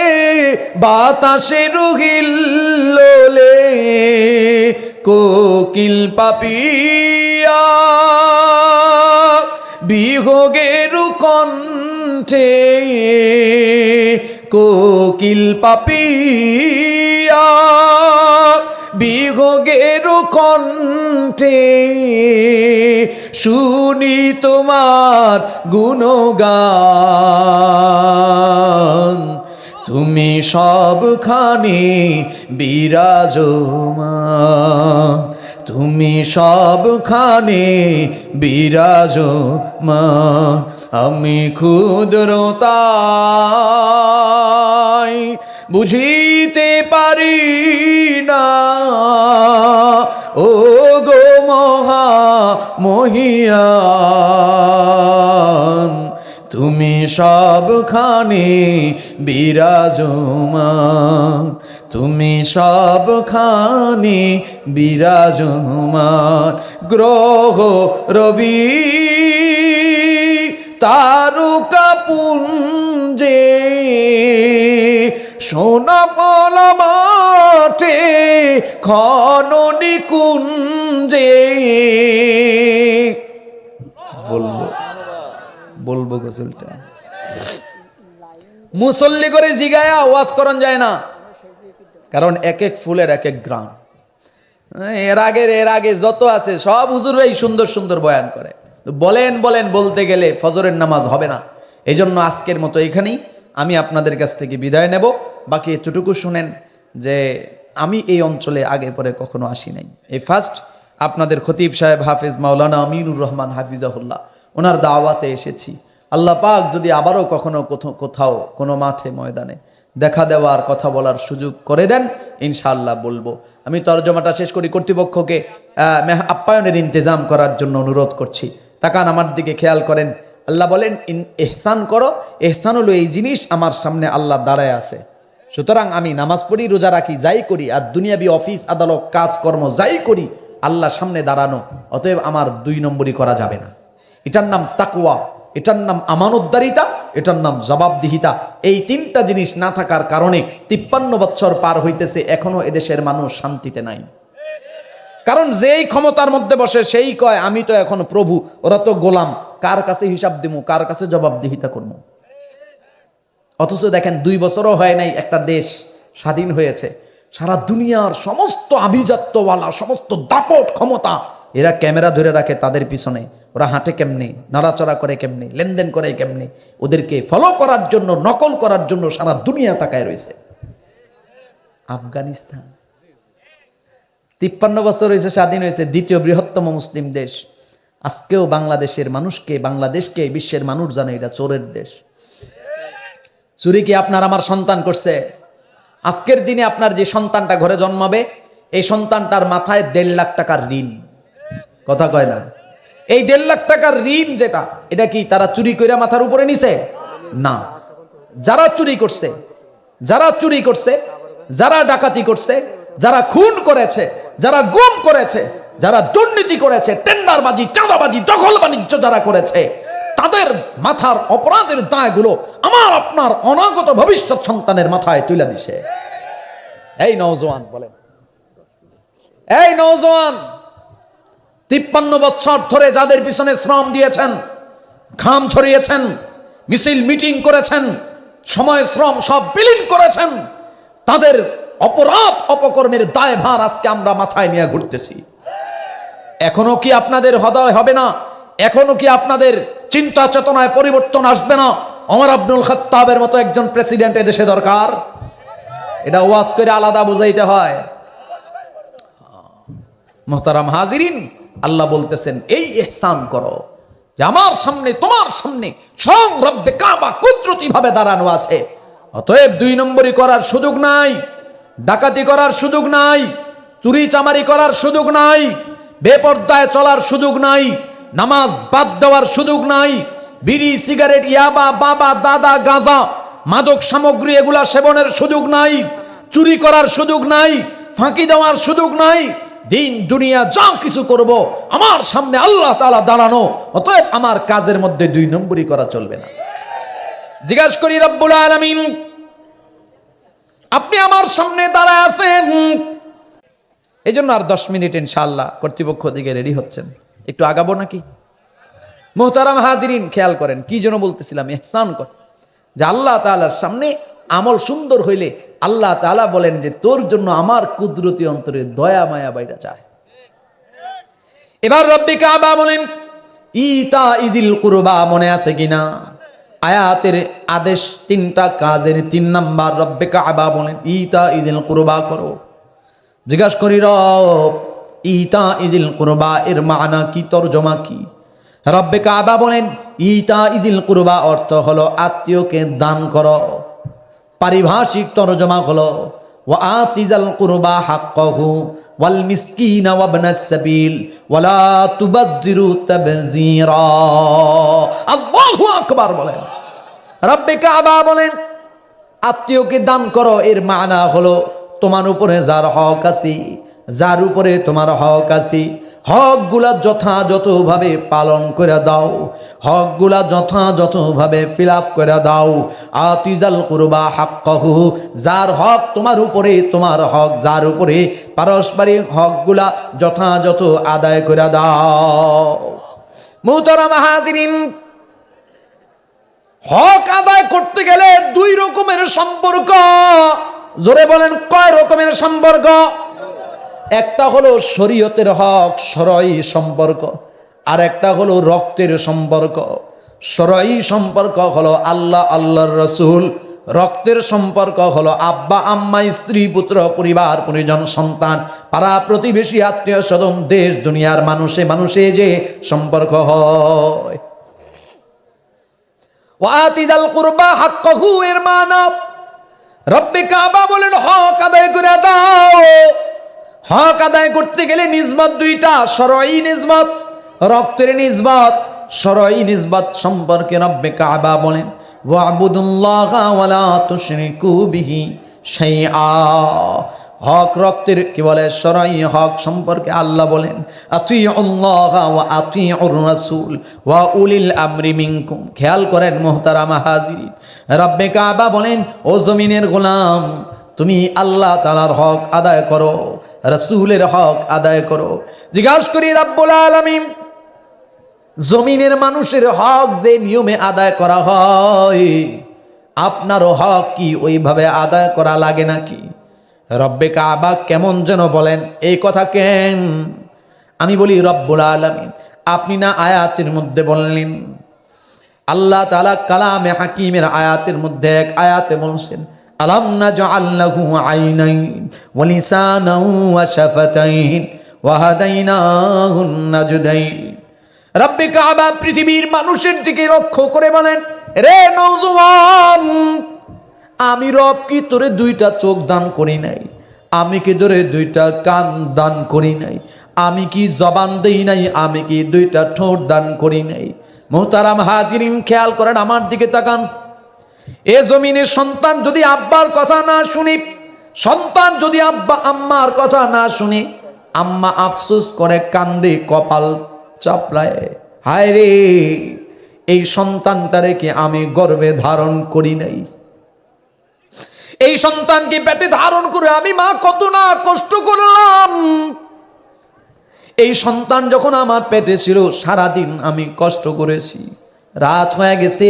বাতাসের হিল্লোলে কোকিল পাপিয়া বিহগের কণ্ঠে, কোকিল পাপিয়া বিহগের কণ্ঠে শুনি তোমার গুণগান। তুমি সবখানে বিরাজমান, তুমি সবখানে বিরাজমান। আমি ক্ষুদ্রতাই বুঝিতে পারি না, ও গো মহা মহিয়ান। তুমি সবখানে বিরাজমান, তুমি সবখানে বিরাজমান। গ্রহ রবি তারকা পুঞ্জে সোনা ফলা মাঠে খননি কুঞ্জে। বলবো গোসলটা মুসল্লি করে জিগায়া ওয়াজ করন যায় না, কারণ এক এক ফুলের এক এক গ্রাম। এর আগে যত আছে সব হুজুররাই সুন্দর সুন্দর বয়ান করে, বলেন বলতে গেলে ফজরের নামাজ হবে না। এই জন্য আজকের মতো এখানেই আমি আপনাদের কাছ থেকে বিদায় নেব। বাকি এতটুকু শুনেন যে আমি এই অঞ্চলে আগে পরে কখনো আসি নাই, এই ফার্স্ট আপনাদের খতিব সাহেব হাফিজ মাওলানা আমিনুর রহমান হাফিজাহুল্লাহ ওনার দাওয়াতে এসেছি। আল্লাহ পাক যদি আবারও কখনো কোথাও কোনো মাঠে ময়দানে দেখা দেওয়ার কথা বলার সুযোগ করে দেন, ইনশাআল্লাহ বলবো। আমি তরজমাটা শেষ করি, কর্তৃপক্ষকে আপ্যায়নের ইন্তজাম করার জন্য অনুরোধ করছি। তাকান আমার দিকে, খেয়াল করেন। আল্লাহ বলেন, ইহসান করো। ইহসান হলো এই জিনিস, আমার সামনে আল্লাহ দাঁড়ায় আছে, সুতরাং আমি নামাজ পড়ি, রোজা রাখি, যাই করি, আর দুনিয়াবি অফিস আদালত কাজকর্ম যাই করি, আল্লাহ সামনে দাঁড়ানো। অতএব আমার 2 নম্বরই করা যাবে না। এটার নাম তাকওয়া, এটার নাম আমানতদারিতা, এটার নাম জবাবদিহিতা। এই 3টা জিনিস না থাকার কারণে 53 বৎসর পার হইতেছে, এখনো এদেশের মানুষ শান্তিতে নাই। কারণ যেই ক্ষমতার মধ্যে বসে সেই কয় আমি তো এখন প্রভু, ওরা তো গোলাম, কার কাছে হিসাব দিব, কার কাছে জবাবদিহিতা করব? অথচ দেখেন 2 বছরও হয় নাই একটা দেশ স্বাধীন হয়েছে, সারা দুনিয়ার সমস্ত আভিজাত্যওয়ালা, সমস্ত দাপট ক্ষমতা এরা ক্যামেরা ধরে রাখে তাদের পিছনে। ওরা হাঁটে কেমনে, নাড়াচড়া করে কেমনে, লেনদেন করে কেমনে, ওদেরকে ফলো করার জন্য, নকল করার জন্য সারা দুনিয়া তাকায় রয়েছে। আফগানিস্তান 53 বছর হয়েছে স্বাধীন হয়েছে, দ্বিতীয় বৃহত্তম মুসলিম দেশ। আজকেও বাংলাদেশের মানুষকে, বাংলাদেশকে বিশ্বের মানুষ জানে এটা চোরের দেশ। চুরি কি আপনার আমার সন্তান করছে? আজকের দিনে আপনার যে সন্তানটা ঘরে জন্মাবে, এই সন্তানটার মাথায় 1.5 লাখ টাকার ঋণ। কথা কয় না? এই 1.5 লাখ টাকার ঋণ যেটা, এটা কি তারা চুরি করে মাথার উপরে নিছে? না। যারা চুরি করছে, যারা চুরি করছে, যারা ডাকাতি করছে, যারা খুন করেছে, যারা গুম করেছে, যারা দুর্নীতি করেছে, টেন্ডারবাজি, চাঁদাবাজি, দখল বাণিজ্য যারা করেছে, তাদের মাথার অপরাধের দায়গুলো আমার আপনার অনাগত ভবিষ্যৎ সন্তানের মাথায় তুলে দিছে। এই নওজোয়ান বলেন, এই নওজোয়ান 53 বছর ধরে যাদের পিছনে শ্রম দিয়েছেন, ঘাম ছড়িয়েছেন, মিছিল মিটিং করেছেন, সময় শ্রম সব বিলীন করেছেন, তাদের অপরাধ অপকর্মের দায়ভার আজকে আমরা মাথায় নিয়ে ঘুরতেছি। এখনো কি আপনাদের হৃদয় হবে না? এখনো কি আপনাদের চিন্তা চেতনায় পরিবর্তন আসবে না? ওমর আব্দুল খাত্তাবের মতো একজন প্রেসিডেন্ট এদেশে দরকার। এটা ওয়াজ করে আলাদা বুঝাইতে হয়। মুহতারাম হাজিরিন, আল্লাহ বলতেছেন এই ইহসান করো যে আমার সামনে, তোমার সামনে স্বয়ং রব্বে কাবা কুদরতি ভাবে দাঁড়ানো আছে। অতএব 2 নম্বরই করার সুযোগ নাই, ডাকাতি করার সুযোগ নাই, চুরি চামারি করার সুযোগ নাই, বেপরদায় চলার সুযোগ নাই, নামাজ বাদ দেওয়ার সুযোগ নাই, বিড়ি সিগারেট ইয়াবা বাবা দাদা গাঁজা মাদক সামগ্রী এগুলা সেবনের সুযোগ নাই, চুরি করার সুযোগ নাই, ফাঁকি দেওয়ার সুযোগ নাই। দিন দুনিয়া যা কিছু করব আমার সামনে আল্লাহ তাআলা দাঁড়ানো, অতএব আমার কাজের মধ্যে 2 নম্বরই করা চলবে না। জিজ্ঞাসা করি রব্বুল আলামিন, আপনি আমার সামনে দাঁড়ায় আছেন, এই জন্য আর 10 মিনিট ইনশাআল্লাহ কর্তৃপক্ষ দিকে রেডি হচ্ছেন, একটু আগাবো নাকি? মুহতারাম হাজিরিন, খেয়াল করেন কি জন্য বলতেছিলাম, ইহসান কথা। যে আল্লাহ তাআলার সামনে আমল সুন্দর হইলে আল্লাহ তাআলা বলেন যে তোর জন্য আমার কুদরতি অন্তরে দয়া মায়া বাইরা যায়। এবার রব্বে কাবা বলেন ইতা ইজিল কুরবা, মনে আছে কিনা? আয়াতের আদেশ 3টা কাজের 3 নাম্বার রব্বে কাবা বলেন ইতা ইজিল কুরবা করো। জিজ্ঞাসা করি রব ইতা ইজিল কুরবা এর মানা কি, তরজমা কি? রব্বে কাবা বলেন ইতা ইজিল কুরবা অর্থ হলো আত্মীয়কে দান করো। পারিভাষিক তরজমা হলো ওয়া আতিজাল কুরবা হাক্কাহু ওয়াল মিসকিনা ওয়া ইবনাস সাবিল ওয়ালা তুবাযজিরু তাবযীরা। আল্লাহু আকবার বলেন। রব্বে কাবা বলেন আত্মীয়কে দান করো, এর মানা হলো তোমার উপরে যার হক আছে, যার উপরে তোমার হক আছে, হকগুলা যথাযথভাবে পালন করে দাও, হকগুলা যথাযথভাবে ফিল আপ করে দাও। আতিজাল কুরবা হাক্কাহু, যার হক তোমার উপরে, তোমার হক যার উপরে, পারস্পরিক হকগুলা যথাযথ আদায় করে দাও। মুহতারাম হাজিরিন, হক আদায় করতে গেলে 2 রকমের সম্পর্ক। জোরে বলেন কয় রকমের সম্পর্ক? একটা হলো শরীয়তের হক, শরঈ সম্পর্ক, আর একটা হলো রক্তের সম্পর্ক। শরঈ সম্পর্ক হলো আল্লাহ আল্লাহর রাসূল, রক্তের সম্পর্ক হলো আব্বা আম্মা, স্ত্রী পুত্র পরিবার পরিজন সন্তান পাড়া প্রতিবেশী আত্মীয় স্বজন দেশ দুনিয়ার মানুষে মানুষে যে সম্পর্ক হয়। ওয়াতিদাল কুরবা হাক্কাহু এর মানা রব্বে কাবা বলেন হক আদায় করে দাও। হক আদায় করতে গেলে নিসবত 2টা, শরঈ নিসবত, রক্তের নিসবত। শরঈ নিসবত সম্পর্কে রব্বে কাবা বলেন ওয়াবুদুল্লাহা ওয়ালা তুশরিকু বিহি শাইআ। হক রক্তের কি বলে, শরঈ হক সম্পর্কে আল্লাহ বলেন আতিউল্লাহা ওয়া আতিউর রাসূল ওয়া উলিল আমরি মিনকুম। খেয়াল করেন মুহতারাম হাজিরিন, রব্বে কাবা বলেন ও জমিনের গোলাম, তুমি আল্লাহ তাআলার হক আদায় করো, রাসূলের হক আদায় করো। জিজ্ঞাসা করি রব্বুল আলামিন, জমিনের মানুষের হক যে নিয়মে আদায় করা হয়, আপনারও হক কি ওইভাবে আদায় করা লাগে নাকি? রব্বে কাবা কেমন যেন বলেন, এই কথা কেন? আমি বলি রব্বুল আলামিন, আপনি না আয়াতের মধ্যে বললেন, আল্লাহ তাআলা কালামে হাকিমের আয়াতের মধ্যে এক আয়াতে বলছেন আলাম নাজআল লাহু আইনাইন ওয়া লিসানান ওয়া শাফাতাইন ওয়া হাদাইনাহুন নাজদাইন। রব্বে কাবা পৃথিবীর মানুষের দিকে লক্ষ্য করে বলেন, রে নওজোয়ান, আমি রব কি তোরে দুইটা চোখ দান করি নাই? আমি কি তোরে দুইটা কান দান করি নাই? আমি কি জবান দেই নাই? আমি কি দুইটা ঠোঁট দান করি নাই? মোহতারাম হাজিরিন, খেয়াল করেন, আমার দিকে তাকান। এ জমিনের সন্তান যদি আব্বার কথা না শুনি, সন্তান যদি আব্বা আম্মার কথা না শুনি, আম্মা আফসোস করে, কান্দে, কপাল চাপড়ায়, হায় রে, এই সন্তানটারে কি আমি গর্ভে ধারণ করি নাই? এই সন্তানকে পেটে ধারণ করে আমি মা কত না কষ্ট করলাম। এই সন্তান যখন আমার পেটে ছিল, সারাদিন আমি কষ্ট করেছি। রাত হয়ে গেছে,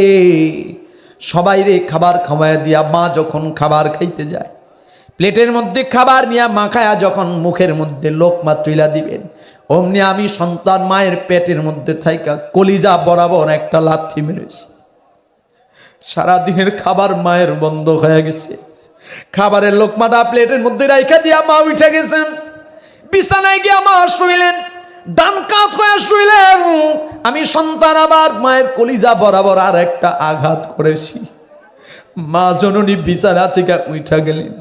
সবাই রে খাবার খাওয়ায় দিয়া মা যখন খাবার খাইতে যায়, প্লেটের মধ্যে খাবার নিয়ে মা খায়া যখন মুখের মধ্যে লোকমা তুইলা দিবেন, অমনি আমি সন্তান মায়ের পেটের মধ্যে থাইকা কলিজা বরাবর একটা লাথি মেরেছি। সারাদিনের খাবার মায়ের বন্ধ হয়ে গেছে। খাবারের লোকমাটা প্লেটের মধ্যে রাইখা দিয়া মা উঠে গেছেন, বিছানায় গিয়া মা শুইলেন, ডান কাত হয়ে শুইলেন। আমি সন্তান আবার মায়ের কলিজা বরাবর আর একটা আঘাত করেছি। মা জননী বিছানা থেকে উঠা গেলেন,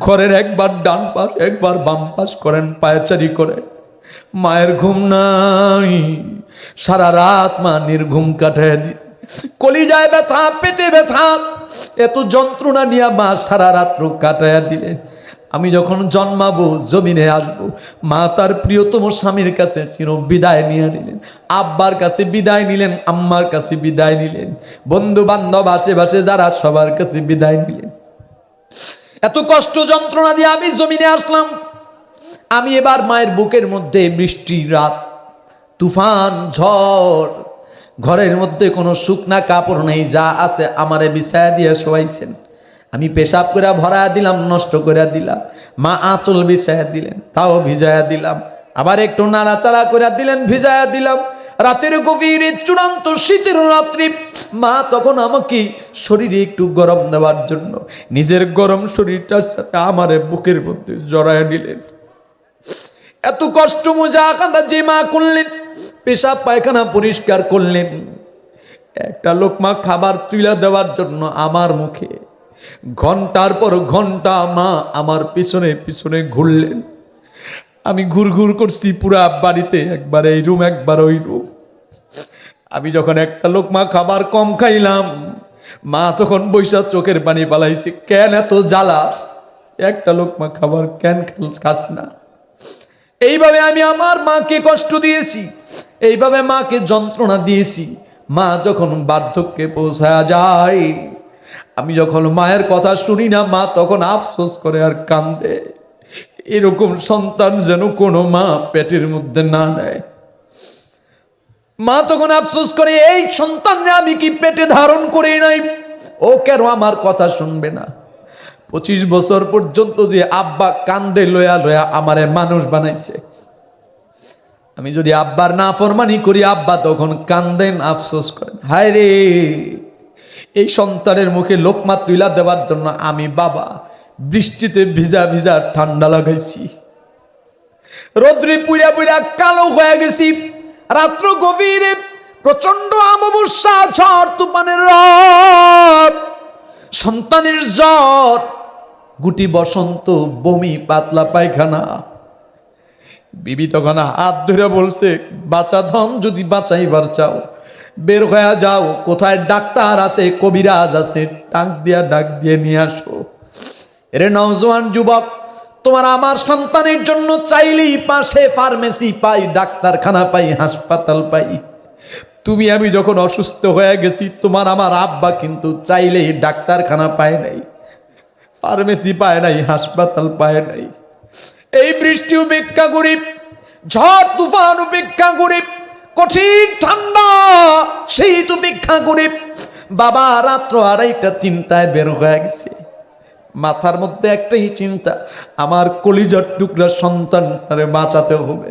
ঘরের একবার ডান পাশ একবার বাম পাশ করেন, পায়চারি করেন। মায়ের ঘুম নাই, সারা রাত মা নির্ঘুম কাটায় দিন। কলিজায় ব্যথা, পেটে ব্যথা, এত যন্ত্রণা নিয়ে মা সারা রাত্র কাটাইয়া দিলেন। আমি যখন জন্মাবো, জমিনে আসবো, মা তার প্রিয়তম স্বামীর কাছে চির বিদায় নিয়ে নিলেন, আব্বার কাছে বিদায় নিলেন, আম্মার কাছে বিদায় নিলেন, বন্ধু বান্ধব আশেপাশে যারা সবার কাছে বিদায় নিলেন। এত কষ্ট যন্ত্রণা দিয়ে আমি জমিনে আসলাম। আমি এবার মায়ের বুকের মধ্যে বৃষ্টি রাত, তুফান, ঝড়, ঘরের মধ্যে কোনো শুকনা কাপড় নেই, যা আছে আমারে বিছায়া দিয়ে শোয়াইছেন। আমি পেশাব করে ভরা দিলাম, নষ্ট করে দিলাম। মা আঁচল বিছায়া দিলেন, তাও ভিজায়া দিলাম। আবার একটু নাড়াচাড়া করে দিলেন, ভিজায়া দিলাম। রাতের গভীরে চূড়ান্ত শীতের রাত্রি, মা তখন আমাকে শরীরে একটু গরম দেওয়ার জন্য নিজের গরম শরীরটার সাথে আমারে বুকের মধ্যে জড়ায় নিলেন। এত কষ্ট মুজাহাদা যে মা করলেন, পেশাব পায়খানা পরিষ্কার করলেন, একটা লোকমা খাবার তুলে দেওয়ার জন্য আমার মুখে ঘন্টার পর ঘন্টা মা আমার পিছনে পিছনে ঘুরলেন। আমি ঘুর ঘুর করছি পুরা বাড়িতে, একবার এই রুম একবার ওই রুম। আমি যখন একটা লোকমা খাবার কম খাইলাম, মা তখন বৈশা চোখের পানি পালাইছে, কেন এত জ্বালাস, একটা লোকমা খাবার কেন খাস না? এইভাবে আমি আমার মাকে কষ্ট দিয়েছি, এইভাবে মাকে যন্ত্রণা দিয়েছি। মা যখন বার্ধক্যে পৌঁছায়া যায়, আমি যখন মায়ের কথা শুনি না, মা তখন আফসোস করে আর কান্দে। এরকম সন্তান যেন কোনো মা পেটের মধ্যে না নেয়। মা তখন আফসোস করে, এই সন্তানরে আমি কি পেটে ধারণ করে নাই, ও কেন আমার কথা শুনবে না? 25 বছর পর্যন্ত যে আব্বা কান্দে লয়া লয়া আমারে মানুষ বানাইছে, আমি যদি আব্বার না ফরমানি করি, আব্বা তখন কান্দেন, আফসোস করেন, হায় রে, এই সন্তানের মুখে লোকমা তুইলা দেওয়ার জন্য আমি বাবা বৃষ্টিতে ভিজা ভিজা ঠান্ডা লাগাইছি, রোদ্রে পুইরা পুইরা কালো হয়ে গেছি। রাত্র গভীরে প্রচন্ড অমাবস্যা, ঝড় তুফানের রাত, সন্তানের জ্বর, গুটি বসন্ত, বমি, পাতলা পায়খানা। বিবি তখন হাত ধরে বলছে, বাঁচা ধন, যদি বাঁচাইবার চাও বের হয়ে যাও, কোথায় ডাক্তার আছে, কবিরাজ আছে, ডাক দিয়ে নিয়ে আসো। এরে নওজোয়ান যুবক, তোমার আমার সন্তানের জন্য চাইলেই পাশে ফার্মেসি পাই, ডাক্তারখানা পাই, হাসপাতাল পাই। তুমি আমি যখন অসুস্থ হয়ে গেছি, তোমার আমার আব্বা কিন্তু চাইলেই ডাক্তারখানা পায় নাই, ফার্মেসি পায় নাই, হাসপাতাল পায় নাই। এই বৃষ্টি উপেক্ষা করি, ঝড় তুফান উপেক্ষা করি, কঠিন ঠান্ডা শীত উপেক্ষা করি, বাবা রাত্র 2:30 3টায় বের হয়ে গেছে। মাথার মধ্যে একটাই চিন্তা, আমার কলিজার টুকরা সন্তানটারে বাঁচাতে হবে।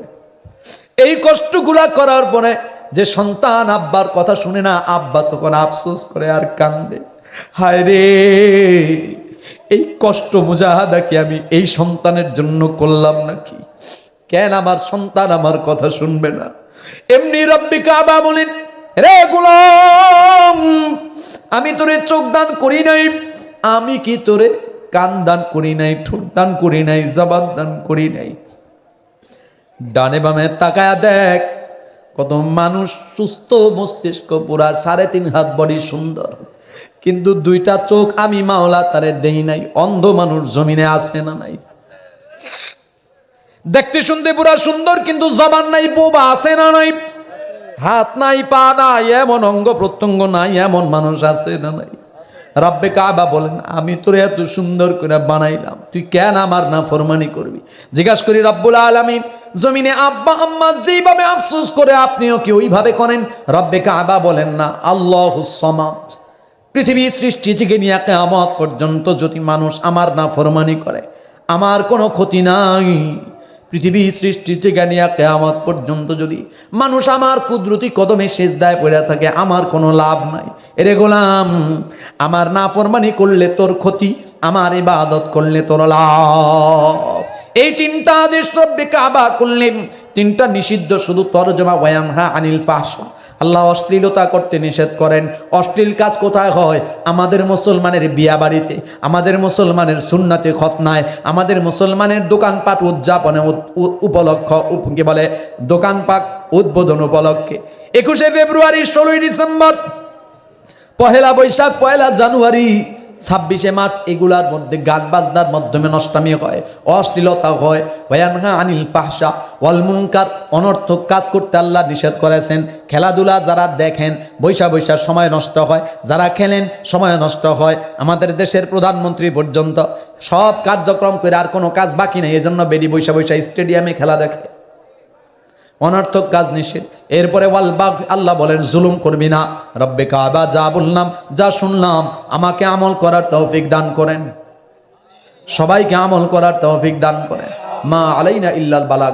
এই কষ্টগুলা করার পরে যে সন্তান আব্বার কথা শুনে না, আব্বা তখন আফসোস করে আর কান্দে, হায় রে, এই কষ্ট মুজাহাদা কি আমি এই সন্তানের জন্য করলাম নাকি? কেন আমার সন্তান আমার কথা শুনবে না? এমনি রব্বি কাবা বলেন, রে গোলাম, আমি তোরে চোখ দান করি নাই, আমি কি তোরে কান দান করি নাই, ঠোঁট দান করি নাই, জবান দান করি নাই? ডানে বামে তাকায়া দেখ, কত মানুষ সুস্থ মস্তিষ্ক পুরা 3.5 হাত বডি সুন্দর, কিন্তু 2টা চোখ আমি মাওলা তারে দেই নাই। অন্ধ মানুষ জমিনে আছে না নাই? দেখতে শুনতে পুরা সুন্দর, কিন্তু জবান নাই, বোবা আছে না নাই? হাত নাই, পা নাই, এমন অঙ্গ প্রত্যঙ্গ নাই, এমন মানুষ আছে না নাই? রব্বে কাবা বলেন, আমি তোরে এত সুন্দর করে বানাইলাম, তুই কেন আমার নাফরমানি করবি? জিজ্ঞাসা করি রব্বুল আলামিন, জমিনে আব্বা আম্মা যেভাবে আফসোস করে আপনিও কি ওইভাবে করেন? রব্বে কাবা বলেন না, আল্লাহুস সামাদ। পৃথিবী সৃষ্টি থেকে নিয়ে কিয়ামত পর্যন্ত যদি মানুষ আমার নাফরমানি করে, আমার কোনো ক্ষতি নাই। পৃথিবী সৃষ্টি থেকে নিয়ে কিয়ামত পর্যন্ত যদি মানুষ আমার কুদরতি কদমে সিজদায় পড়ে থাকে, আমার কোনো লাভ নাই। এরে গোলাম, আমার নাফরমানি করলে তোর ক্ষতি, আমার ইবাদত করলে তোর লাভ। এই 3টা আদেশ রব্বে কাবা করলেন, 3টা নিষিদ্ধ শুধু তরজমা ওয়ায়ানহা আনিল ফাহশা। আল্লাহ অশ্লীলতা করতে নিষেধ করেন। অশ্লীল কাজ কোথায় হয়? আমাদের মুসলমানের বিয়া বাড়িতে, আমাদের মুসলমানের সুন্নাতে খতনায়, আমাদের মুসলমানের দোকানপাট উদযাপনে উপলক্ষ, কি বলে, দোকানপাট উদ্বোধন উপলক্ষে 21শে ফেব্রুয়ারি, 16ই ডিসেম্বর, 1লা বৈশাখ, 1লা জানুয়ারি, 26শে মার্চ, এগুলার মধ্যে গান বাজনার মাধ্যমে নষ্টামি হয়, অশ্লীলতা হয়। ওয়ায়ানহা আনিল ফাহশা ওয়াল মুনকার, অনর্থক কাজ করতে আল্লাহ নিষেধ করেছেন। খেলাধুলা যারা দেখেন, বৈশা বৈশা সময় নষ্ট হয়, যারা খেলেন সময় নষ্ট হয়। আমাদের দেশের প্রধানমন্ত্রী পর্যন্ত সব কার্যক্রম করে আর কোনো কাজ বাকি নেই, এজন্য বেডি বৈশা বৈশা স্টেডিয়ামে খেলা দেখে। অনর্থক কাজ নিষেধ। এরপরে ওয়াল বাগ, আল্লাহ বলেন জুলুম করবি না। রব্বে কাবা, যা বললাম, যা শুনলাম, আমাকে আমল করার তৌফিক দান করেন, সবাইকে আমল করার তৌফিক দান করেন। মা আলাইনা ইল্লাল বালাগ।